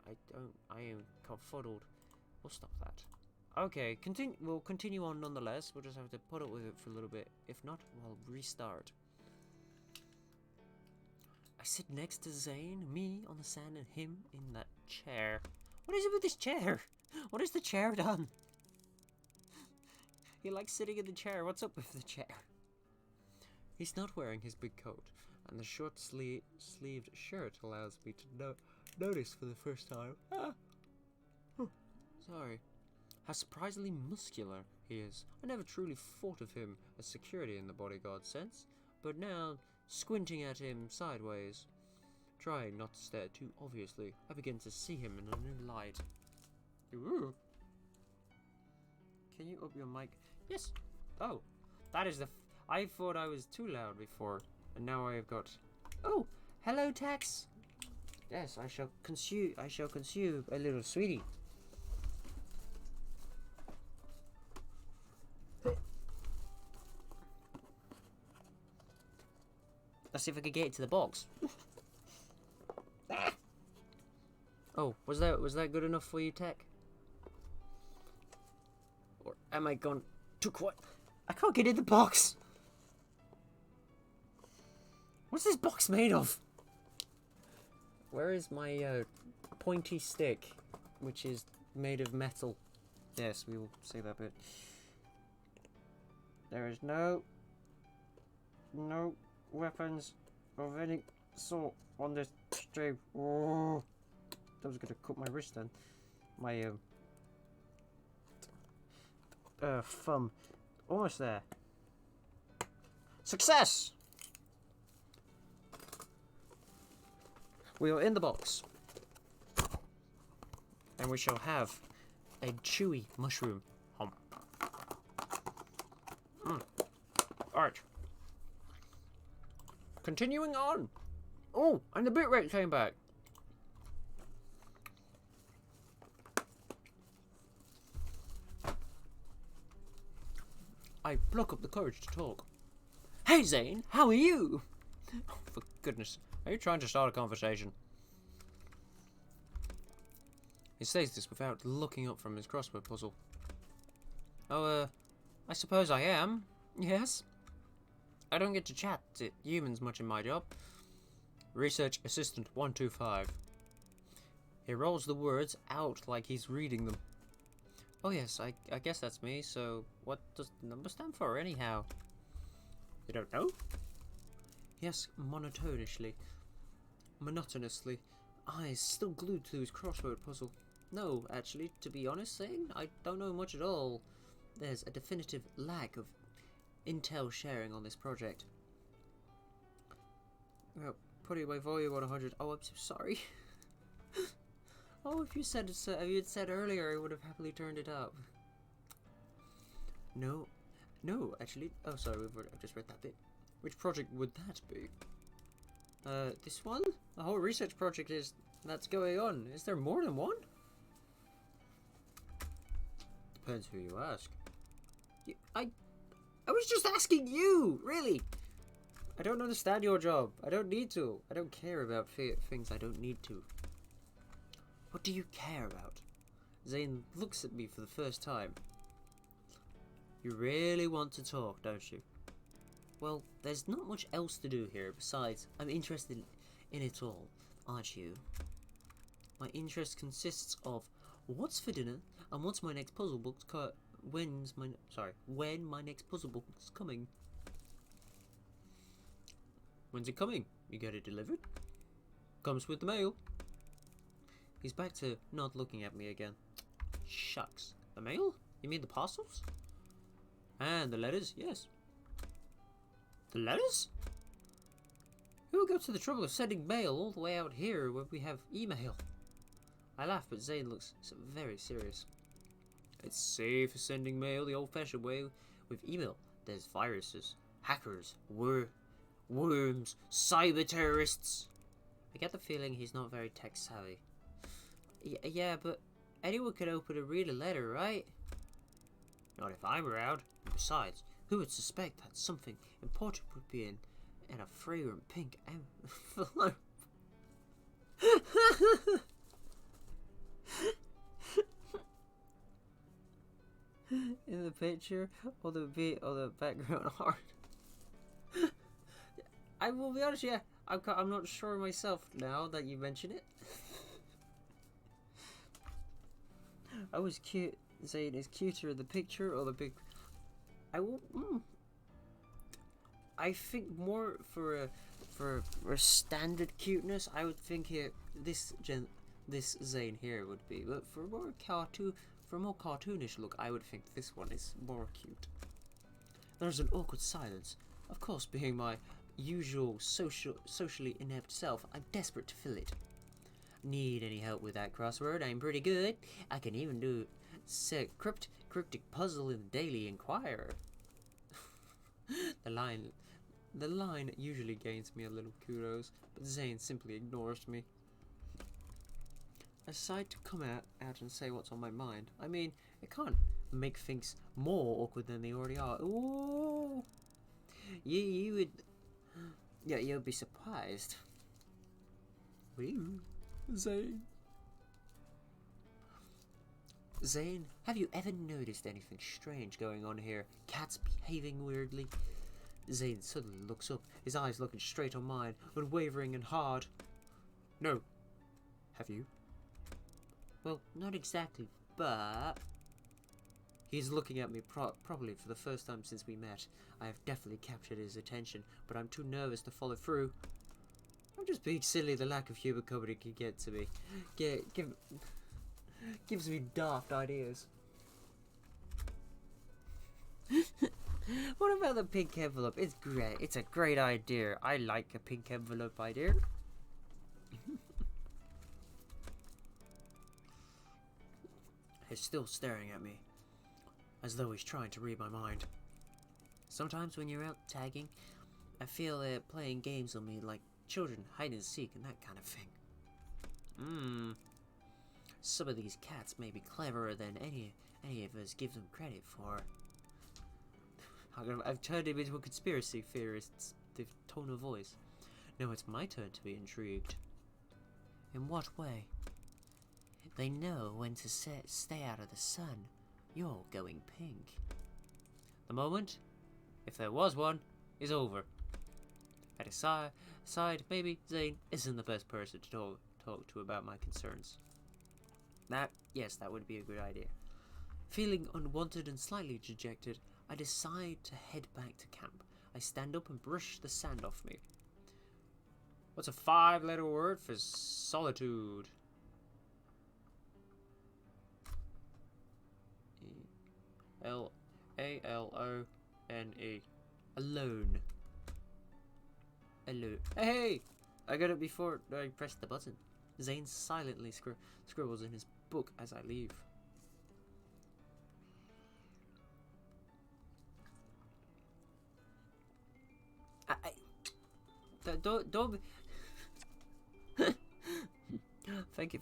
I am confuddled. We'll stop that. Okay, we'll continue on nonetheless. We'll just have to put up with it for a little bit. If not, we'll restart. I sit next to Zane, me on the sand, and him in that chair. What is it with this chair? What has the chair done? He likes sitting in the chair. What's up with the chair? He's not wearing his big coat, and the short sleeved shirt allows me to notice for the first time. Sorry. How surprisingly muscular he is. I never truly thought of him as security in the bodyguard sense, but now, squinting at him sideways, trying not to stare too obviously, I begin to see him in a new light. Ooh. Can you up your mic? Yes. Oh, that is I thought I was too loud before, and now I have got. Oh, hello, Tax. Yes, I shall consume a little sweetie. Let's see if I can get into the box. Oh, was that good enough for you, Tech? Or am I gone too quiet? I can't get in the box. What's this box made of? Where is my pointy stick, which is made of metal? Yes, we will say that bit. There is no weapons of any sort on this stream. Oh, that was gonna cut my wrist then. My thumb. Almost there. Success! We are in the box. and we shall have a chewy mushroom. Alright. Continuing on. Oh, and the bitrate came back. I pluck up the courage to talk. Hey Zane, how are you? Oh, for goodness, are you trying to start a conversation? He says this without looking up from his crossword puzzle. Oh, I suppose I am. Yes. I don't get to chat to humans much in my job. Research Assistant 125. He rolls the words out like he's reading them. Oh yes, I guess that's me, so what does the number stand for anyhow? You don't know? Yes, monotonously, eyes still glued to his crossword puzzle. No, actually, to be honest, Zane, I don't know much at all. There's a definitive lack of intel sharing on this project. Well, putting my volume on 100. Oh, I'm so sorry. Oh, if you had said earlier, I would have happily turned it up. No, actually. Oh, sorry, I've just read that bit. Which project would that be? This one? The whole research project that's going on. Is there more than one? Depends who you ask. I was just asking you, really. I don't understand your job. I don't need to. I don't care about things I don't need to. What do you care about? Zane looks at me for the first time. You really want to talk, don't you? Well, there's not much else to do here. Besides, I'm interested in it all, aren't you? My interest consists of what's for dinner and what's my next puzzle book. When my next puzzle book is coming. When's it coming? You get it delivered? Comes with the mail. He's back to not looking at me again. Shucks. The mail? You mean the parcels? And the letters? Yes. The letters? Who would go to the trouble of sending mail all the way out here when we have email? I laugh, but Zane looks very serious. It's safe for sending mail the old-fashioned way with email. There's viruses, hackers, worms, cyber terrorists. I get the feeling he's not very tech savvy. Yeah, but anyone could read a letter, right? Not if I'm around. Besides, who would suspect that something important would be in a fragrant pink envelope? In the picture or the background art? I will be honest, yeah, I'm not sure myself now that you mention it. I was cute. Zane is cuter in the picture or the big. I think more for a standard cuteness, I would think this Zane here would be, but for a more cartoonish look, I would think this one is more cute. There's an awkward silence. Of course, being my usual socially inept self, I'm desperate to fill it. Need any help with that crossword? I'm pretty good. I can even do cryptic puzzle in the Daily Inquirer. The line usually gains me a little kudos, but Zane simply ignores me. I decide to come out and say what's on my mind. I mean, it can't make things more awkward than they already are. Ooh, you would, yeah, you'll be surprised. Zane, have you ever noticed anything strange going on here? Cats behaving weirdly? Zane suddenly looks up, his eyes looking straight on mine, unwavering and hard. No. Have you? Well, not exactly, but... He's looking at me probably for the first time since we met. I have definitely captured his attention, but I'm too nervous to follow through. I'm just being silly. The lack of human company can get to me. Gives me daft ideas. What about the pink envelope? It's great. It's a great idea. I like a pink envelope idea. is still staring at me, as though he's trying to read my mind. Sometimes when you're out tagging, I feel they're playing games on me like children, hide and seek and that kind of thing. Some of these cats may be cleverer than any of us give them credit for. I've turned him into a conspiracy theorist's tone of voice. Now it's my turn to be intrigued. In what way? They know when to stay out of the sun. You're going pink. The moment, if there was one, is over. At his side, maybe Zane isn't the best person to talk to about my concerns. Yes, that would be a good idea. Feeling unwanted and slightly dejected, I decide to head back to camp. I stand up and brush the sand off me. What's a 5-letter word for solitude? Alone. Alone. Alone. Hey! I got it before I pressed the button. Zane silently scribbles in his book as I leave. Don't be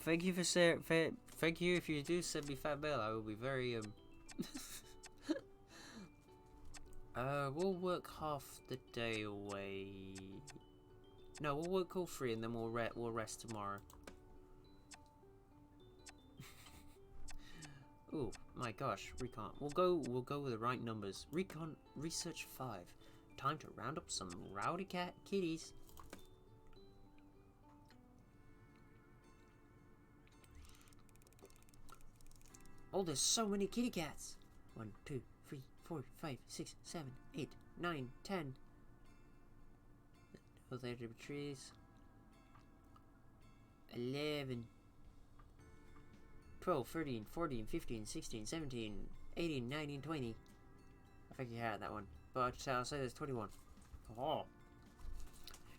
thank you for saying. Thank you. If you do send me fan mail, I will be very we'll work half the day away. No, we'll work all 3 and then we'll rest tomorrow. Oh my gosh, recon. We'll go with the right numbers. Recon research 5. Time to round up some rowdy kitties. Oh, there's so many kitty cats. 1, 2, 3, 4, 5, 6, 7, 8, 9, 10. Oh, there are trees. 11. 12, 13, 14, 15, 16, 17, 18, 19, 20. I think you had that one. But I'll say there's 21. Oh.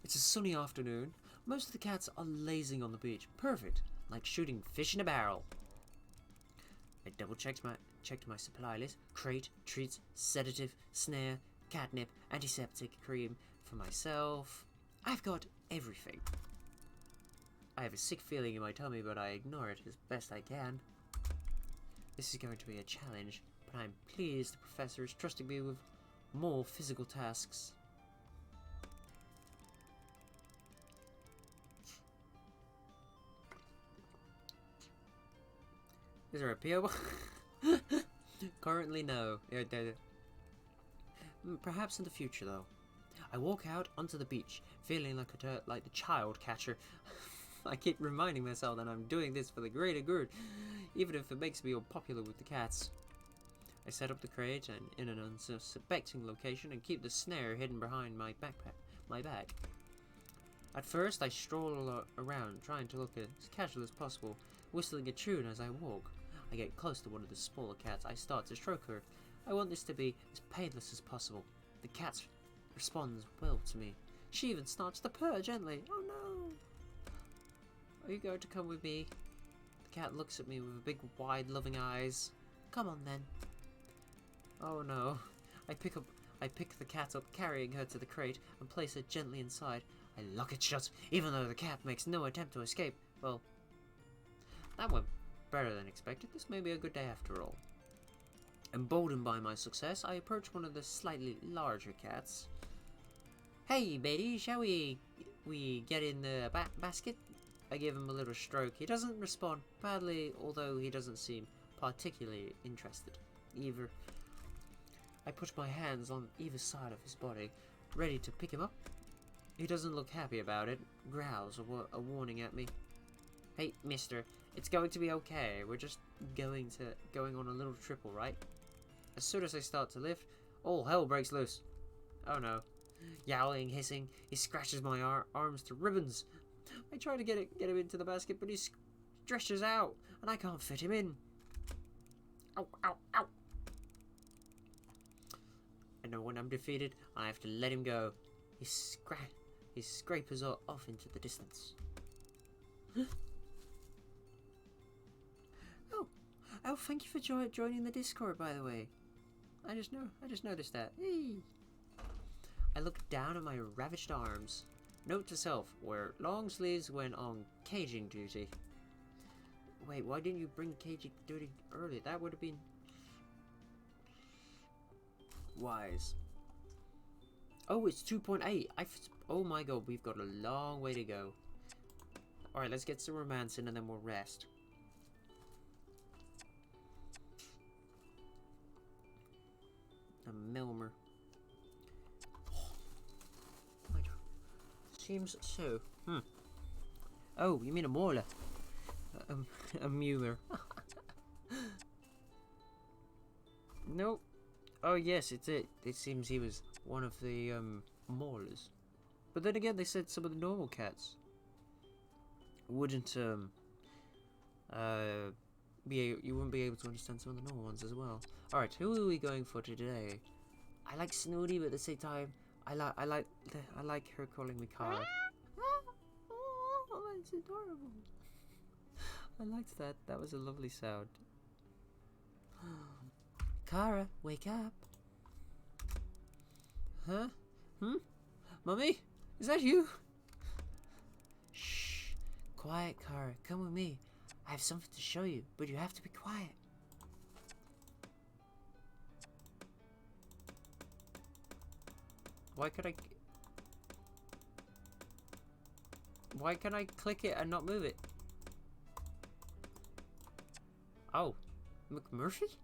It's a sunny afternoon. Most of the cats are lazing on the beach. Perfect. Like shooting fish in a barrel. I double checked my supply list. Crate, treats, sedative, snare, catnip, antiseptic cream for myself. I've got everything. I have a sick feeling in my tummy, but I ignore it as best I can. This is going to be a challenge, but I'm pleased the professor is trusting me with more physical tasks. Is there a PO box? Currently, no. Perhaps in the future, though. I walk out onto the beach, feeling like the child catcher. I keep reminding myself that I'm doing this for the greater good, even if it makes me unpopular with the cats. I set up the crate and in an unsuspecting location and keep the snare hidden behind my bag. At first, I stroll around, trying to look as casual as possible, whistling a tune as I walk. I get close to one of the smaller cats. I start to stroke her. I want this to be as painless as possible. The cat responds well to me. She even starts to purr gently. Oh no! Are you going to come with me? The cat looks at me with big, wide, loving eyes. Come on then. Oh no. I pick the cat up, carrying her to the crate, and place her gently inside. I lock it shut, even though the cat makes no attempt to escape. Well, that went better than expected. This may be a good day after all. Emboldened by my success, I approach one of the slightly larger cats. Hey, Betty, shall we get in the basket? I give him a little stroke. He doesn't respond badly, although he doesn't seem particularly interested either. I put my hands on either side of his body, ready to pick him up. He doesn't look happy about it, growls a warning at me. Hey, mister, it's going to be okay. We're just going on a little trip, alright? As soon as I start to lift, all hell breaks loose. Oh no. Yowling, hissing, he scratches my arms to ribbons. I try to get him into the basket, but he stretches out, and I can't fit him in. Ow, ow, ow. I know when I'm defeated, I have to let him go. He scrapers off into the distance. Oh, Oh, thank you for joining the Discord, by the way. I just noticed that. Hey. I looked down at my ravaged arms. Note to self: wear long sleeves when on caging duty. Wait, why didn't you bring caging duty earlier? That would have been wise. Oh, it's 2.8. Oh my god, we've got a long way to go. Alright, let's get some romance in and then we'll rest. A Milmer. Seems so. Oh, you mean a Mauler? A Mumer. Nope. Oh yes, it's it. It seems he was one of the Maulers. But then again, they said some of the normal cats wouldn't you wouldn't be able to understand some of the normal ones as well. All right, who are we going for today? I like Snooty, but at the same time, I like her calling me Kara. Oh, that's adorable. I liked that. That was a lovely sound. Kara, wake up. Huh? Mummy? Is that you? Shh. Quiet, Kara. Come with me. I have something to show you, but you have to be quiet. Why can I click it and not move it? Oh, McMurphy?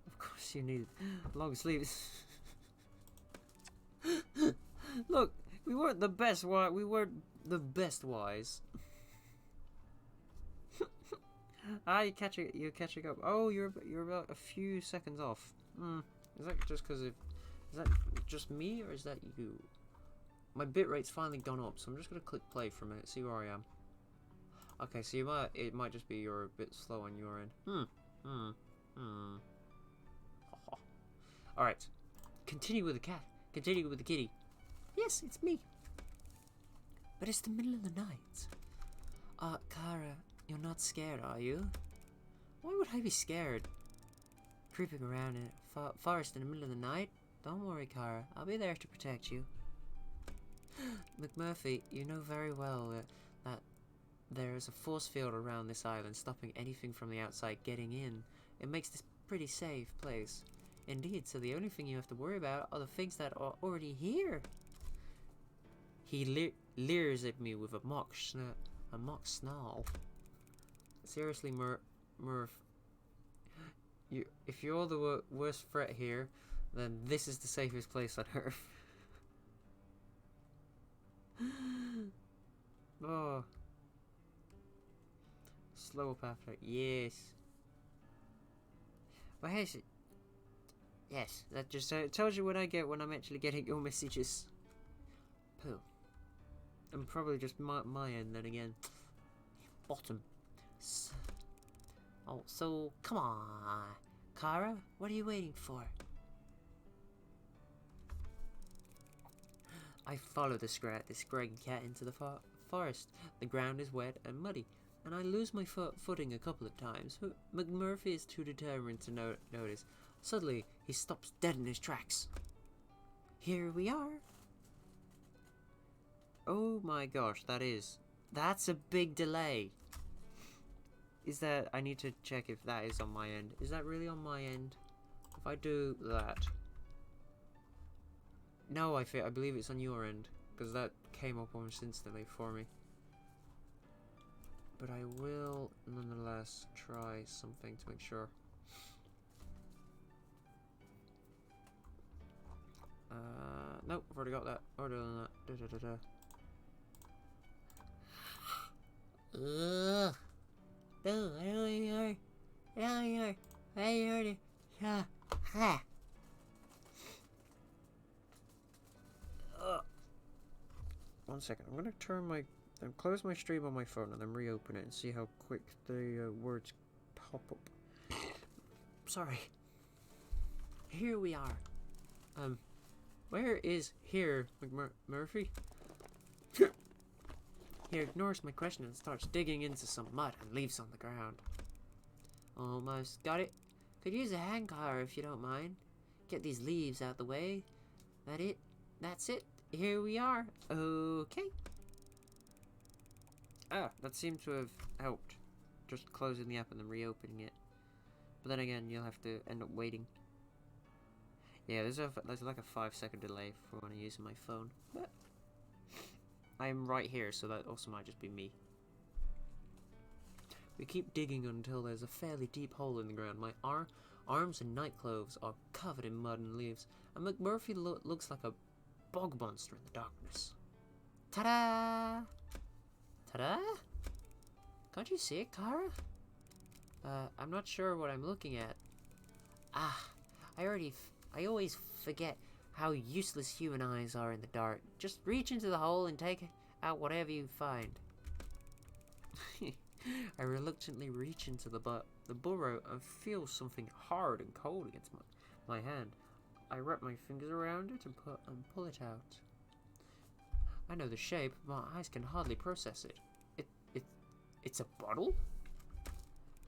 Of course you need long sleeves. Look, we weren't the best. We weren't the best wise. You're catching up. Oh, you're about a few seconds off. Is that just because of? Is that just me or is that you? My bitrate's finally gone up, so I'm just gonna click play for a minute, see where I am. Okay, so it might just be you're a bit slow on your end. Alright. Continue with the cat. Continue with the kitty. Yes, it's me. But it's the middle of the night. Kara, you're not scared, are you? Why would I be scared? Creeping around in a forest in the middle of the night? Don't worry, Kara. I'll be there to protect you. McMurphy, you know very well that there is a force field around this island stopping anything from the outside getting in. It makes this a pretty safe place. Indeed, so the only thing you have to worry about are the things that are already here. He leers at me with a mock snarl. Seriously, Murph, if you're the worst threat here, then this is the safest place on Earth. Oh. Slow up after. Yes. Well, here's it. Yes, that just tells you what I get when I'm actually getting your messages. Pooh. And probably just my end then again. Bottom. So come on. Kara, what are you waiting for? I follow this scraggy cat into the forest. The ground is wet and muddy, and I lose my footing a couple of times, but McMurphy is too determined to notice. Suddenly, he stops dead in his tracks. Here we are. Oh my gosh, that's a big delay. Is that, I need to check if that is on my end. Is that really on my end? If I do that. No, I believe it's on your end, because that came up almost instantly for me. But I will nonetheless try something to make sure. Nope, I've already got that. Already done that. Ugh. No, I don't know. One second, I'm gonna close my stream on my phone and then reopen it and see how quick the words pop up. Sorry. Here we are. Where is here, McMurphy? He ignores my question and starts digging into some mud and leaves on the ground. Almost got it. Could use a hand car if you don't mind. Get these leaves out the way. That's it. Here we are. Okay. Ah, that seemed to have helped. Just closing the app and then reopening it. But then again, you'll have to end up waiting. Yeah, there's like a 5-second delay for when I'm using my phone. But I'm right here, so that also might just be me. We keep digging until there's a fairly deep hole in the ground. My arms and nightclothes are covered in mud and leaves, and McMurphy looks like a bog monster in the darkness. Ta-da! Ta-da? Can't you see it, Kara? I'm not sure what I'm looking at. Ah, I always forget how useless human eyes are in the dark. Just reach into the hole and take out whatever you find. I reluctantly reach into the burrow and feel something hard and cold against my hand. I wrap my fingers around it and pull it out. I know the shape, but my eyes can hardly process it. It's a bottle?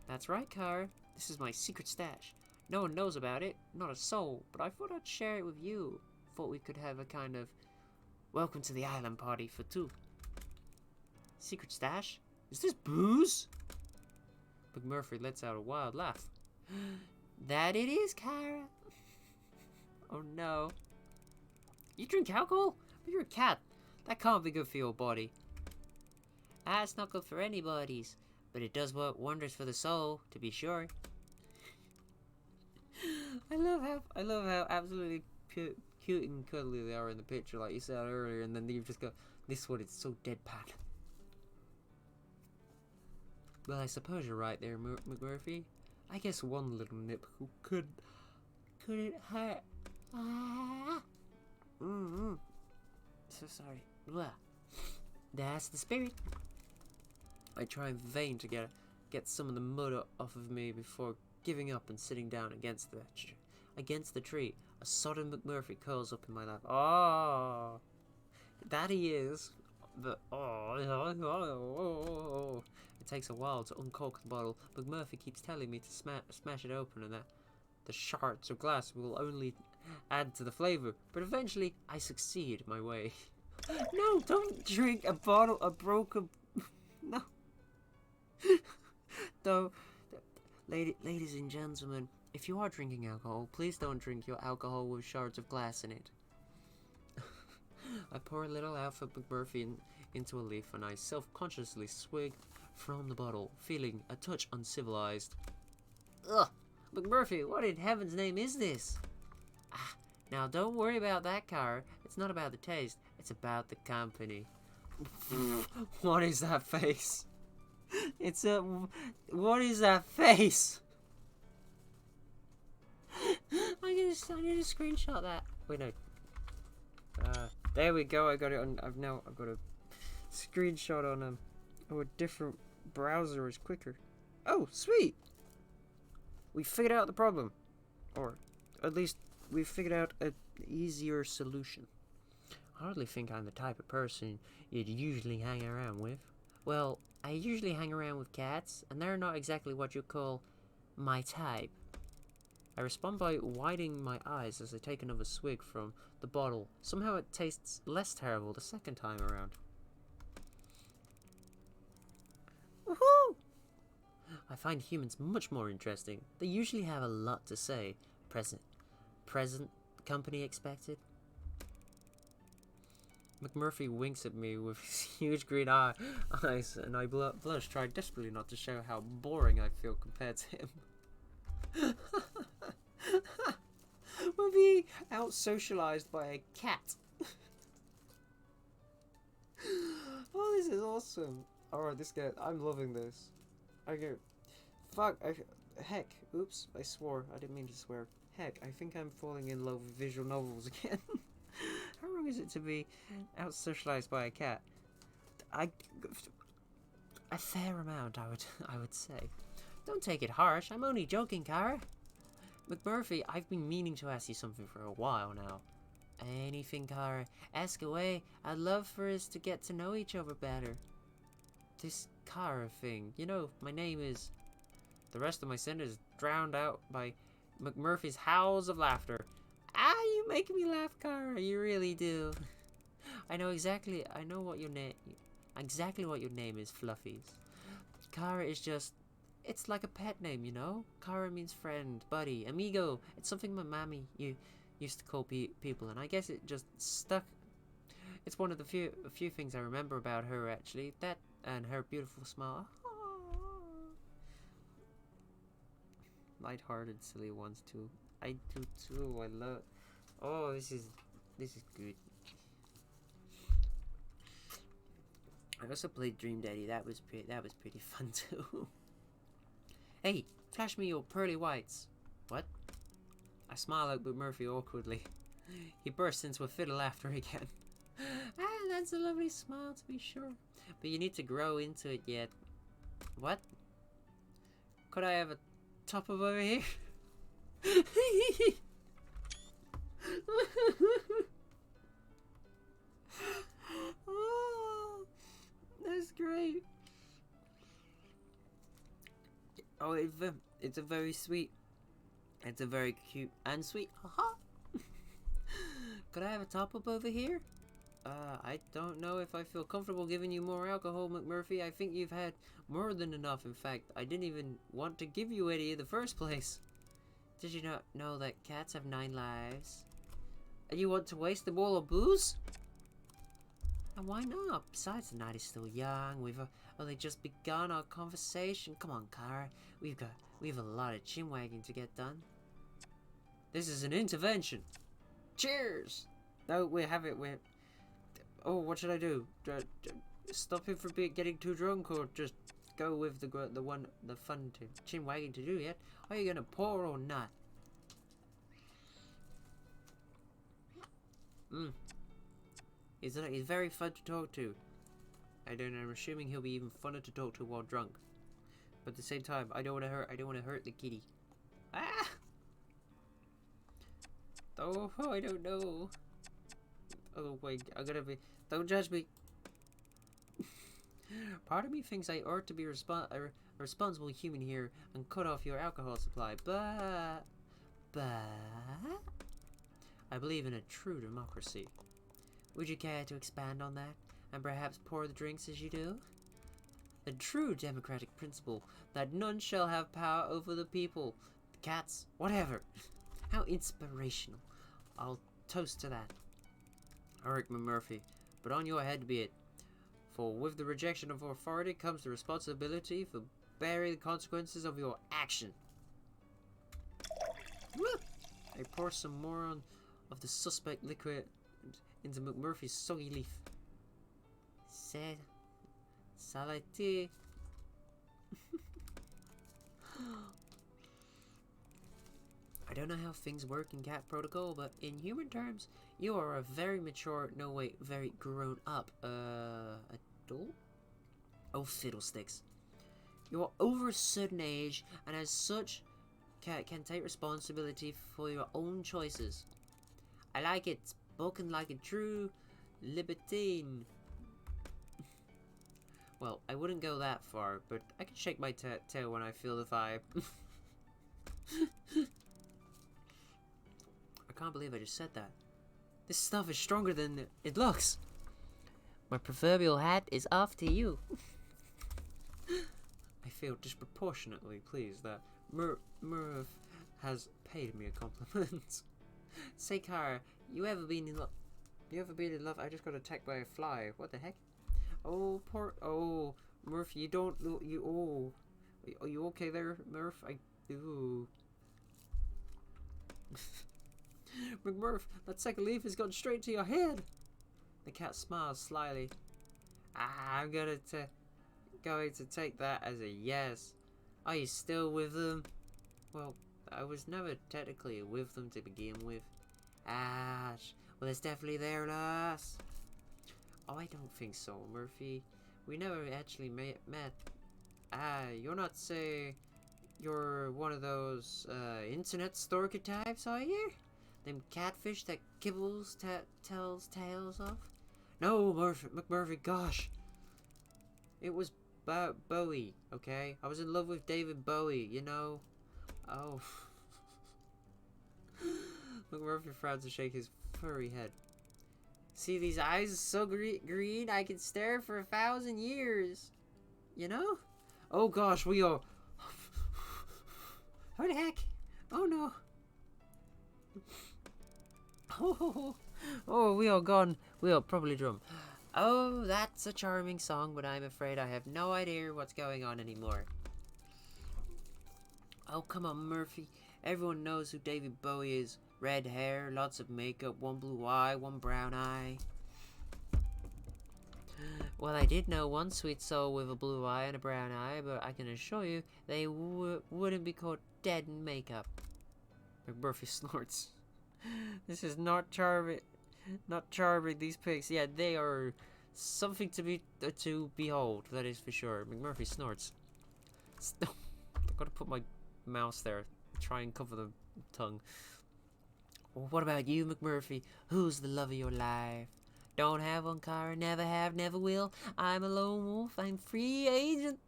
That's right, Kara. This is my secret stash. No one knows about it, not a soul, but I thought I'd share it with you. Thought we could have a kind of welcome to the island party for two. Secret stash? Is this booze? McMurphy lets out a wild laugh. That it is, Kara. Oh no. You drink alcohol? But you're a cat. That can't be good for your body. Ah, it's not good for anybody's, but it does work wonders for the soul, to be sure. I love how absolutely cute and cuddly they are in the picture, like you said earlier, and then you just go, this one, it's so deadpan. Well, I suppose you're right there, McMurphy. I guess one little nip could it hurt? Ah. So sorry. Blah. That's the spirit. I try in vain to get some of the mud off of me before giving up and sitting down against the tree. A sodden McMurphy curls up in my lap. Oh, that he is. But it takes a while to uncork the bottle. McMurphy keeps telling me to smash it open and that the shards of glass will only add to the flavor. But eventually, I succeed my way. No, don't drink a bottle of broken. No. Though, ladies and gentlemen, if you are drinking alcohol, please don't drink your alcohol with shards of glass in it. I pour a little out for McMurphy into a leaf, and I self-consciously swig from the bottle, feeling a touch uncivilized. Ugh! McMurphy, what in heaven's name is this? Ah, now don't worry about that, Kara. It's not about the taste, it's about the company. What is that face? What is that face? I need to screenshot that. Wait, no. There we go. I got it on. I've got a screenshot on a different browser is quicker. Oh, sweet. We figured out the problem, or at least we figured out an easier solution. I hardly think I'm the type of person you'd usually hang around with. Well, I usually hang around with cats, and they're not exactly what you call my type. I respond by widening my eyes as I take another swig from the bottle. Somehow it tastes less terrible the second time around. Woohoo! I find humans much more interesting. They usually have a lot to say. Present, company expected. McMurphy winks at me with his huge green eyes, and I blush, trying desperately not to show how boring I feel compared to him. We're being out-socialized by a cat. Oh, this is awesome. Alright, this guy, I'm loving this. Heck, oops, I swore. I didn't mean to swear. Heck, I think I'm falling in love with visual novels again. How wrong is it to be out-socialized by a cat? A fair amount, I would say. Don't take it harsh. I'm only joking, Kara. McMurphy, I've been meaning to ask you something for a while now. Anything, Kara. Ask away. I'd love for us to get to know each other better. This Kara thing. You know, my name is The rest of my sentence drowned out by McMurphy's howls of laughter. Ah, you make me laugh, Kara. You really do. I know what your name is, Fluffies. Kara is just, it's like a pet name, you know? Kara means friend, buddy, amigo. It's something my mommy used to call people, and I guess it just stuck. It's one of the few things I remember about her, actually. That and her beautiful smile. Light-hearted, silly ones too. I do too. I love. Oh, this is good. I also played Dream Daddy. That was pretty fun too. Hey, flash me your pearly whites. What? I smile at Murphy awkwardly. He bursts into a fit of laughter again. Ah, that's a lovely smile to be sure. But you need to grow into it yet. What? Could I have a top of over here? Oh, that's great. Oh, it's a very sweet. It's a very cute and sweet. Haha. Could I have a top up over here? I don't know if I feel comfortable giving you more alcohol, McMurphy. I think you've had more than enough. In fact, I didn't even want to give you any in the first place. Did you not know that cats have 9 lives? And you want to waste them all on booze? And why not? Besides, the night is still young. We've only just begun our conversation. Come on, Kara. We have a lot of chin wagging to get done. This is an intervention. Cheers! No, we have it. Oh, what should I do? Stop him from getting too drunk, or just go with the fun chin wagging to do yet? Are you gonna pour or not? He's very fun to talk to. I'm assuming he'll be even funner to talk to while drunk. But at the same time, I don't want to hurt the kitty. Ah! Oh, I don't know. Oh wait, I'm gonna be. Don't judge me. Part of me thinks I ought to be a responsible human here and cut off your alcohol supply, but I believe in a true democracy. Would you care to expand on that and perhaps pour the drinks as you do? The true democratic principle that none shall have power over the people, the cats, whatever. How inspirational. I'll toast to that. Eric McMurphy, but on your head be it. For with the rejection of authority comes the responsibility for bearing the consequences of your action. Woo! I pour some more of the suspect liquid into McMurphy's soggy leaf. Salate. I don't know how things work in cat protocol, but in human terms, you are a very mature, no wait, very grown up, adult? Oh, fiddlesticks. You're over a certain age, and as such, can take responsibility for your own choices. I like it, spoken like a true libertine. Well, I wouldn't go that far, but I can shake my tail when I feel the vibe. I can't believe I just said that. This stuff is stronger than it looks. My proverbial hat is off to you. I feel disproportionately pleased that Murph has paid me a compliment. Say, Kara, you ever been in love? I just got attacked by a fly. What the heck? Oh, oh, Murph, you don't, are you okay there, Murph? Ooh. McMurph, that second leaf has gone straight to your head. The cat smiles slyly. I'm going to take that as a yes. Are you still with them? Well, I was never technically with them to begin with. Well, it's definitely their loss. Oh, I don't think so, Murphy. We never actually met. You're not, say, you're one of those, internet stalker types, are you? Them catfish that Kibbles tells tales of? No, McMurphy, gosh. It was Bowie, okay? I was in love with David Bowie, you know? Oh. McMurphy frowns to shake his furry head. See these eyes so green, I can stare for 1,000 years. You know? Oh gosh, we are... What the heck? Oh no. Oh, we are gone. We are probably drunk. Oh, that's a charming song, but I'm afraid I have no idea what's going on anymore. Oh, come on, Murphy. Everyone knows who David Bowie is. Red hair, lots of makeup, one blue eye, one brown eye. Well, I did know one sweet soul with a blue eye and a brown eye, but I can assure you they wouldn't be caught dead in makeup. McMurphy snorts. This is not charming. Not charming, these pigs. Yeah, they are something to behold, that is for sure. McMurphy snorts. I'm gonna put my mouse there, try and cover the tongue. Well, what about you, McMurphy? Who's the love of your life? Don't have one car, never have, never will. I'm a lone wolf, I'm free agent.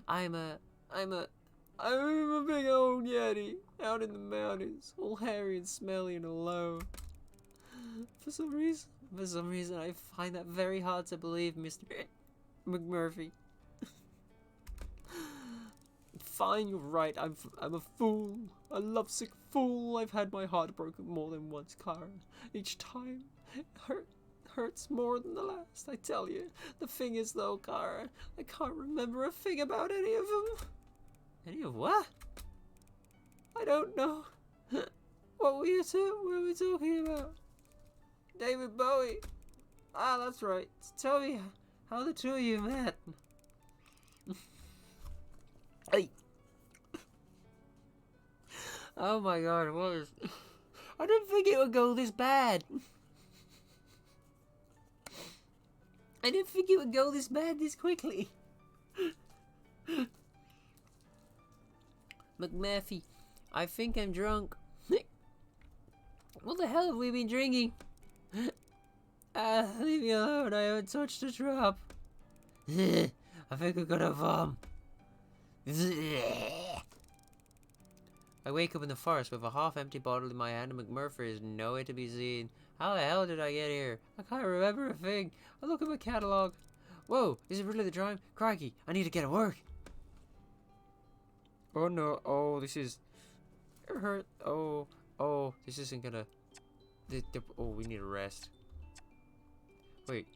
I'm a big old yeti out in the mountains, all hairy and smelly and alone. For some reason, I find that very hard to believe, Mr. McMurphy. Fine, you're right. I'm a fool, a lovesick fool. I've had my heart broken more than once, Clara. Each time, it hurts more than the last. I tell you. The thing is, though, Clara, I can't remember a thing about any of them. Any of what? I don't know. What were we talking about? David Bowie. Ah, that's right. Tell me how the two of you met. Hey. Oh my god, what is... I didn't think it would go this bad. I didn't think it would go this bad this quickly. McMurphy, I think I'm drunk. What the hell have we been drinking? Leave me alone, I haven't touched a drop. I think I'm gonna vom. I wake up in the forest with a half-empty bottle in my hand and McMurphy is nowhere to be seen. How the hell did I get here? I can't remember a thing. I look at my catalogue. Whoa, is it really the time? Crikey, I need to get to work. Oh no, oh, this is... It hurt. Oh, this isn't gonna... Oh, we need a rest. Wait,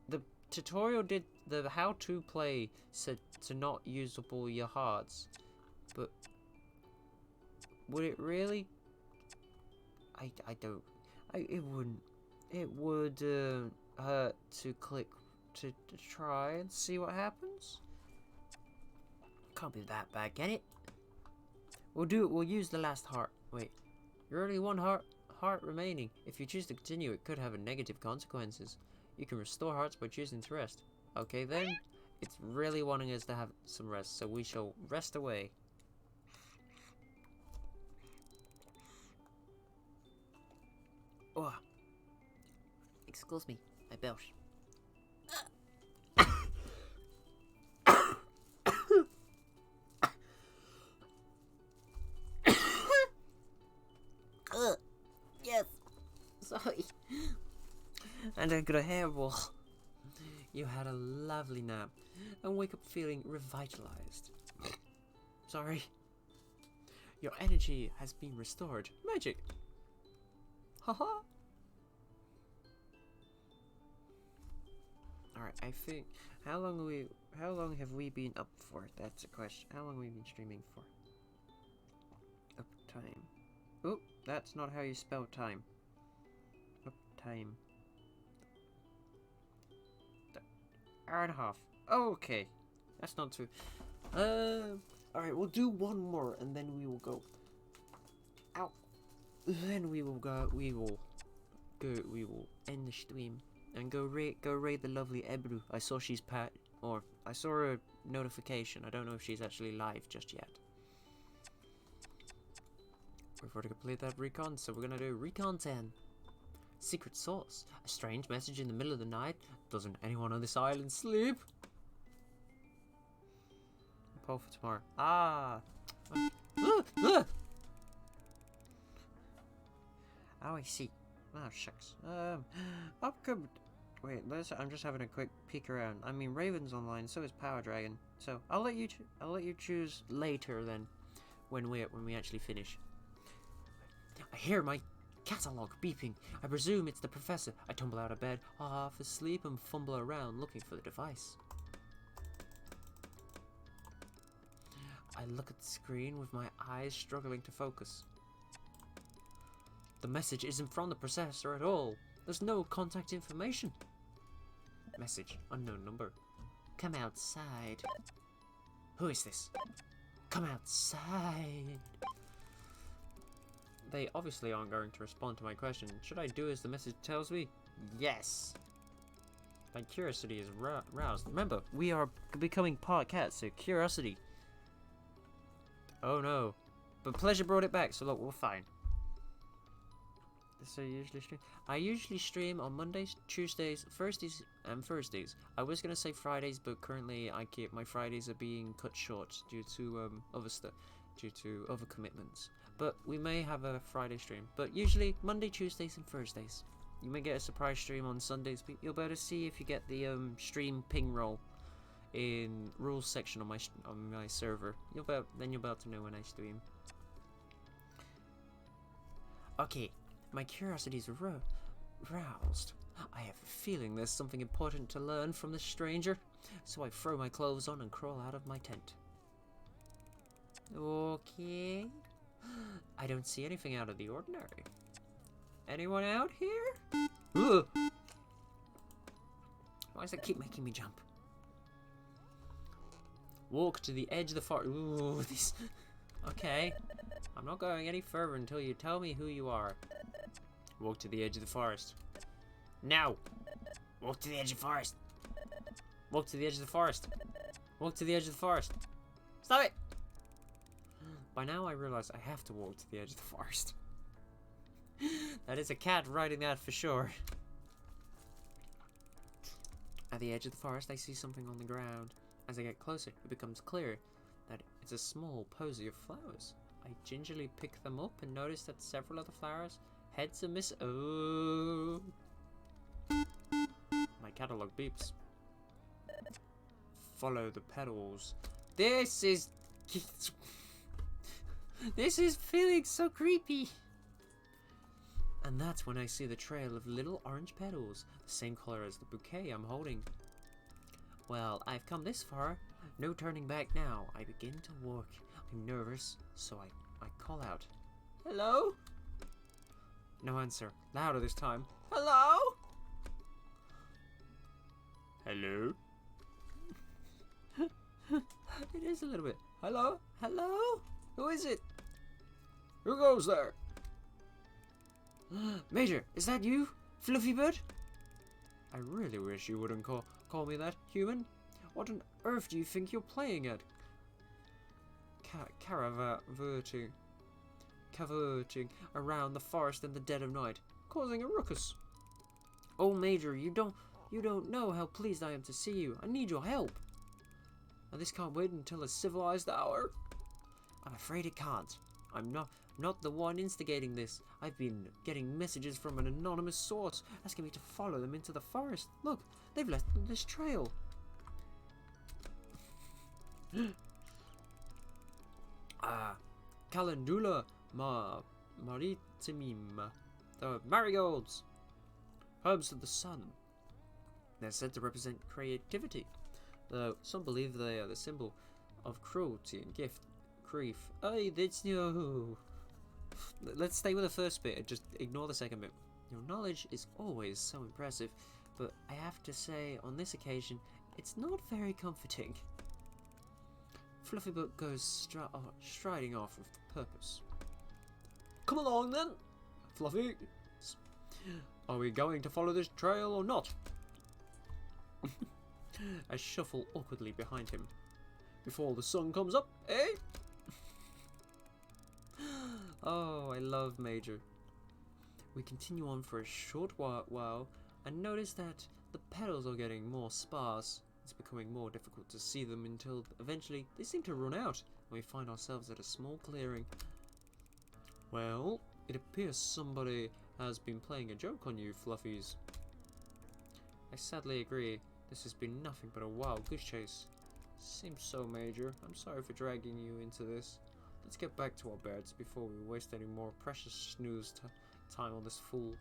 the tutorial did... The how-to play said to not use up all your hearts. But... Would it really? I don't... it wouldn't. It would hurt to click to try and see what happens. Can't be that bad, can it? We'll use the last heart. Wait. You're only one heart remaining. If you choose to continue, it could have a negative consequences. You can restore hearts by choosing to rest. Okay then. It's really wanting us to have some rest, so we shall rest away. Oh. Excuse me, my belch. Yes. Sorry. And I got a hairball. You had a lovely nap and wake up feeling revitalized. Sorry. Your energy has been restored. Magic. Haha. Alright, I think how long have we been up for? That's a question. How long have we been streaming for? Up time. Oh, that's not how you spell time. Up time. Hour and a half. Oh, okay. That's not too... Alright, we'll do one more and then we will go. Ow. Then we will end the stream and go raid the lovely Ebru. I saw she's I saw a notification. I don't know if she's actually live just yet. We've already completed that recon, so we're gonna do recon 10. Secret source. A strange message in the middle of the night. Doesn't anyone on this island sleep? poll for tomorrow. Ah! Oh, I see. Oh, shucks. Wait, I'm just having a quick peek around. I mean, Raven's online, so is Power Dragon. So I'll let you choose later then, when we actually finish. I hear my catalog beeping. I presume it's the professor. I tumble out of bed, half asleep, and fumble around looking for the device. I look at the screen with my eyes struggling to focus. The message isn't from the professor at all. There's no contact information. Message, unknown number. Come outside. Who is this? Come outside. They obviously aren't going to respond to my question. Should I do as the message tells me? Yes. My curiosity is roused. Remember, we are becoming part cat, so curiosity. Oh no. But pleasure brought it back, so look, we're fine. So I usually stream on Mondays, Tuesdays, Thursdays, and Thursdays. I was gonna say Fridays, but currently my Fridays are being cut short due to other commitments. But we may have a Friday stream. But usually Monday, Tuesdays, and Thursdays. You may get a surprise stream on Sundays, but you'll be able to see if you get the stream ping roll in rules section on my server. Then you'll be able to know when I stream. Okay. My curiosity is roused. I have a feeling there's something important to learn from this stranger, so I throw my clothes on and crawl out of my tent. Okay. I don't see anything out of the ordinary. Anyone out here? Ugh. Why does that keep making me jump? Walk to the edge of the forest. Ooh, this... Okay. I'm not going any further until you tell me who you are. Walk to the edge of the forest. Now! Walk to the edge of the forest. Walk to the edge of the forest. Walk to the edge of the forest. Stop it! By now I realize I have to walk to the edge of the forest. That is a cat writing that for sure. At the edge of the forest I see something on the ground. As I get closer, it becomes clear that it's a small posy of flowers. I gingerly pick them up and notice that several of the flowers' heads are missing. Oh. My catalog beeps. Follow the petals. This is feeling so creepy. And that's when I see the trail of little orange petals, the same color as the bouquet I'm holding. Well, I've come this far. No turning back now. I begin to walk. I'm nervous, so I call out. Hello? No answer. Louder this time. Hello? Hello? It is a little bit. Hello? Hello? Who is it? Who goes there? Major, is that you? Fluffy Bird? I really wish you wouldn't call me that, human. What on earth do you think you're playing at? Cavorting around the forest in the dead of night, causing a ruckus. Oh, Major, you don't know how pleased I am to see you. I need your help. And this can't wait until a civilized hour. I'm afraid it can't. I'm not the one instigating this. I've been getting messages from an anonymous source asking me to follow them into the forest. Look, they've left this trail. Calendula maritimim. The marigolds. Herbs of the sun. They're said to represent creativity, though some believe they are the symbol of cruelty and grief. Hey, that's no. Let's stay with the first bit and just ignore the second bit. Your knowledge is always so impressive, but I have to say, on this occasion, it's not very comforting. Fluffybutt goes striding off with purpose. Come along then, Fluffy. Are we going to follow this trail or not? I shuffle awkwardly behind him. Before the sun comes up, eh? Oh, I love Major. We continue on for a short while and notice that the petals are getting more sparse. It's becoming more difficult to see them until eventually they seem to run out, and we find ourselves at a small clearing. Well, it appears somebody has been playing a joke on you, Fluffies. I sadly agree. This has been nothing but a wild goose chase. Seems so, Major. I'm sorry for dragging you into this. Let's get back to our beds before we waste any more precious snooze time on this fool.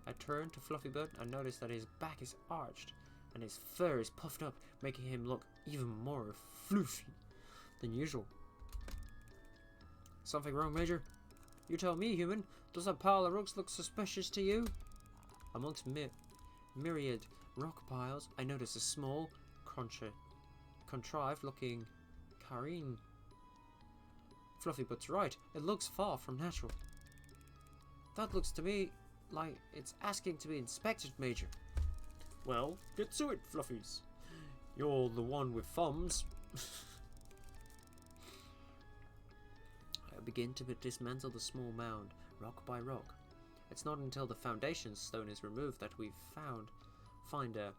I turned to Fluffybird and noticed that his back is arched and his fur is puffed up, making him look even more floofy than usual. Something wrong, Major? You tell me, human. Does that pile of rocks look suspicious to you? Amongst myriad rock piles, I noticed a small, contrived-looking careen. Fluffybird's right. It looks far from natural. That looks to me like it's asking to be inspected, Major. Well, get to it, Fluffies. You're the one with thumbs. I begin to dismantle the small mound, rock by rock. It's not until the foundation stone is removed that we find a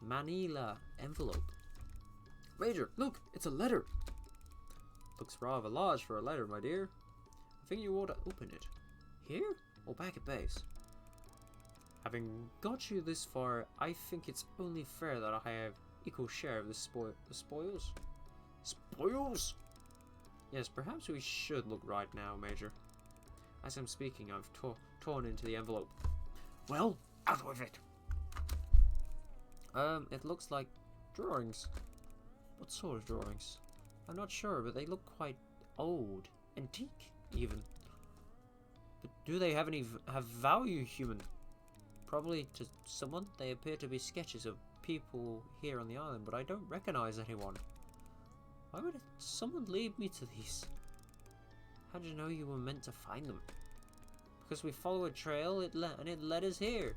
manila envelope. Major, look, it's a letter. Looks rather large for a letter, my dear. I think you ought to open it. Here or back at base? Having got you this far, I think it's only fair that I have equal share of the spoils. Spoils? Yes, perhaps we should look right now, Major. As I'm speaking, I've torn into the envelope. Well, out with it. It looks like drawings. What sort of drawings? I'm not sure, but they look quite old, antique even. But do they have any value, human? Probably to someone. They appear to be sketches of people here on the island, but I don't recognize anyone. Why would someone lead me to these? How did you know you were meant to find them? Because we follow a trail, and it led us here.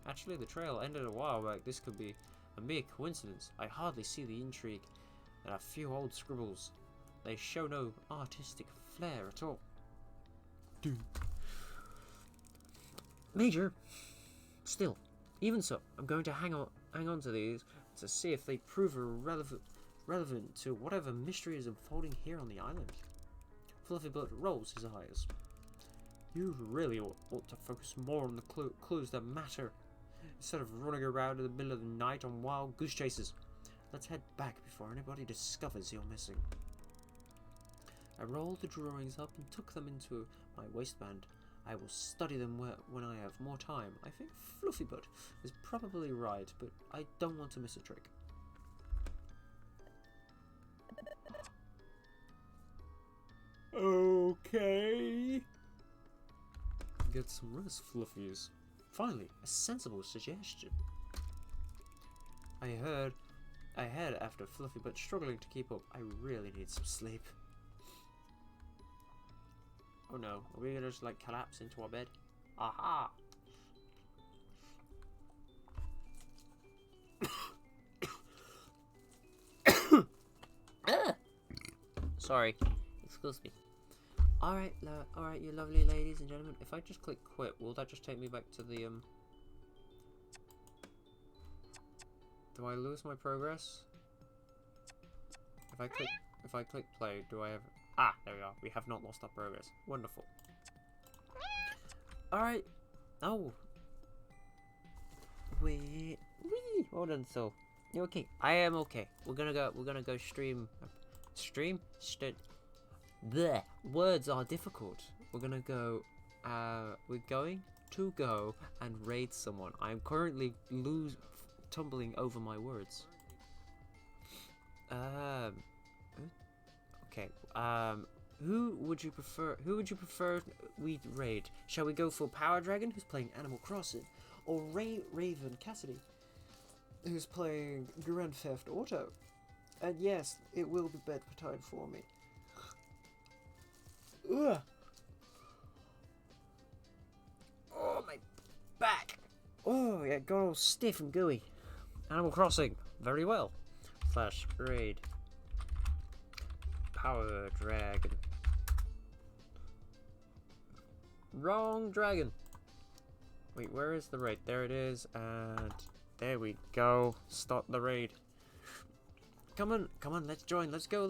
Actually, the trail ended a while back. This could be a mere coincidence. I hardly see the intrigue and a few old scribbles. They show no artistic flair at all. Dude. Major, still, even so, I'm going to hang on to these to see if they prove relevant to whatever mystery is unfolding here on the island. Fluffybird rolls his eyes. You really ought to focus more on the clues that matter, instead of running around in the middle of the night on wild goose chases. Let's head back before anybody discovers you're missing. I rolled the drawings up and took them into my waistband. I will study them when I have more time. I think Fluffybird is probably right, but I don't want to miss a trick. Okay. Get some rest, Fluffies. Finally, a sensible suggestion. I had after Fluffybird struggling to keep up. I really need some sleep. Oh no, are we gonna just like collapse into our bed? Aha! Sorry, excuse me. Alright, you lovely ladies and gentlemen. If I just click quit, will that just take me back to the Do I lose my progress? If I click play, do I have... Ah, there we are. We have not lost our progress. Wonderful. Alright. Oh. Wait. Wee. Hold on, so. You okay? I am okay. We're gonna go stream. Bleh. Words are difficult. We're gonna go. We're going to go and raid someone. I am currently tumbling over my words. Okay. Who would you prefer we raid? Shall we go for Power Dragon, who's playing Animal Crossing, or Raven Cassidy, who's playing Grand Theft Auto? And yes, it will be bedtime for me. Ugh. Oh, my back. Oh, yeah, got all stiff and gooey. Animal Crossing, very well. / raid. Power Dragon. Wrong dragon. Wait, where is the raid? There it is. And There we go. Start the raid. Come on, let's join. Let's go.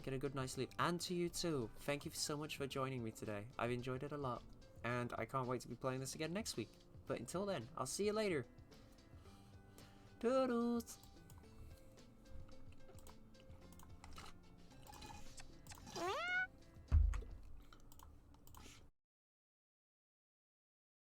Get a good night's sleep. And to you too. Thank you so much for joining me today. I've enjoyed it a lot. And I can't wait to be playing this again next week. But until then, I'll see you later. Toodles!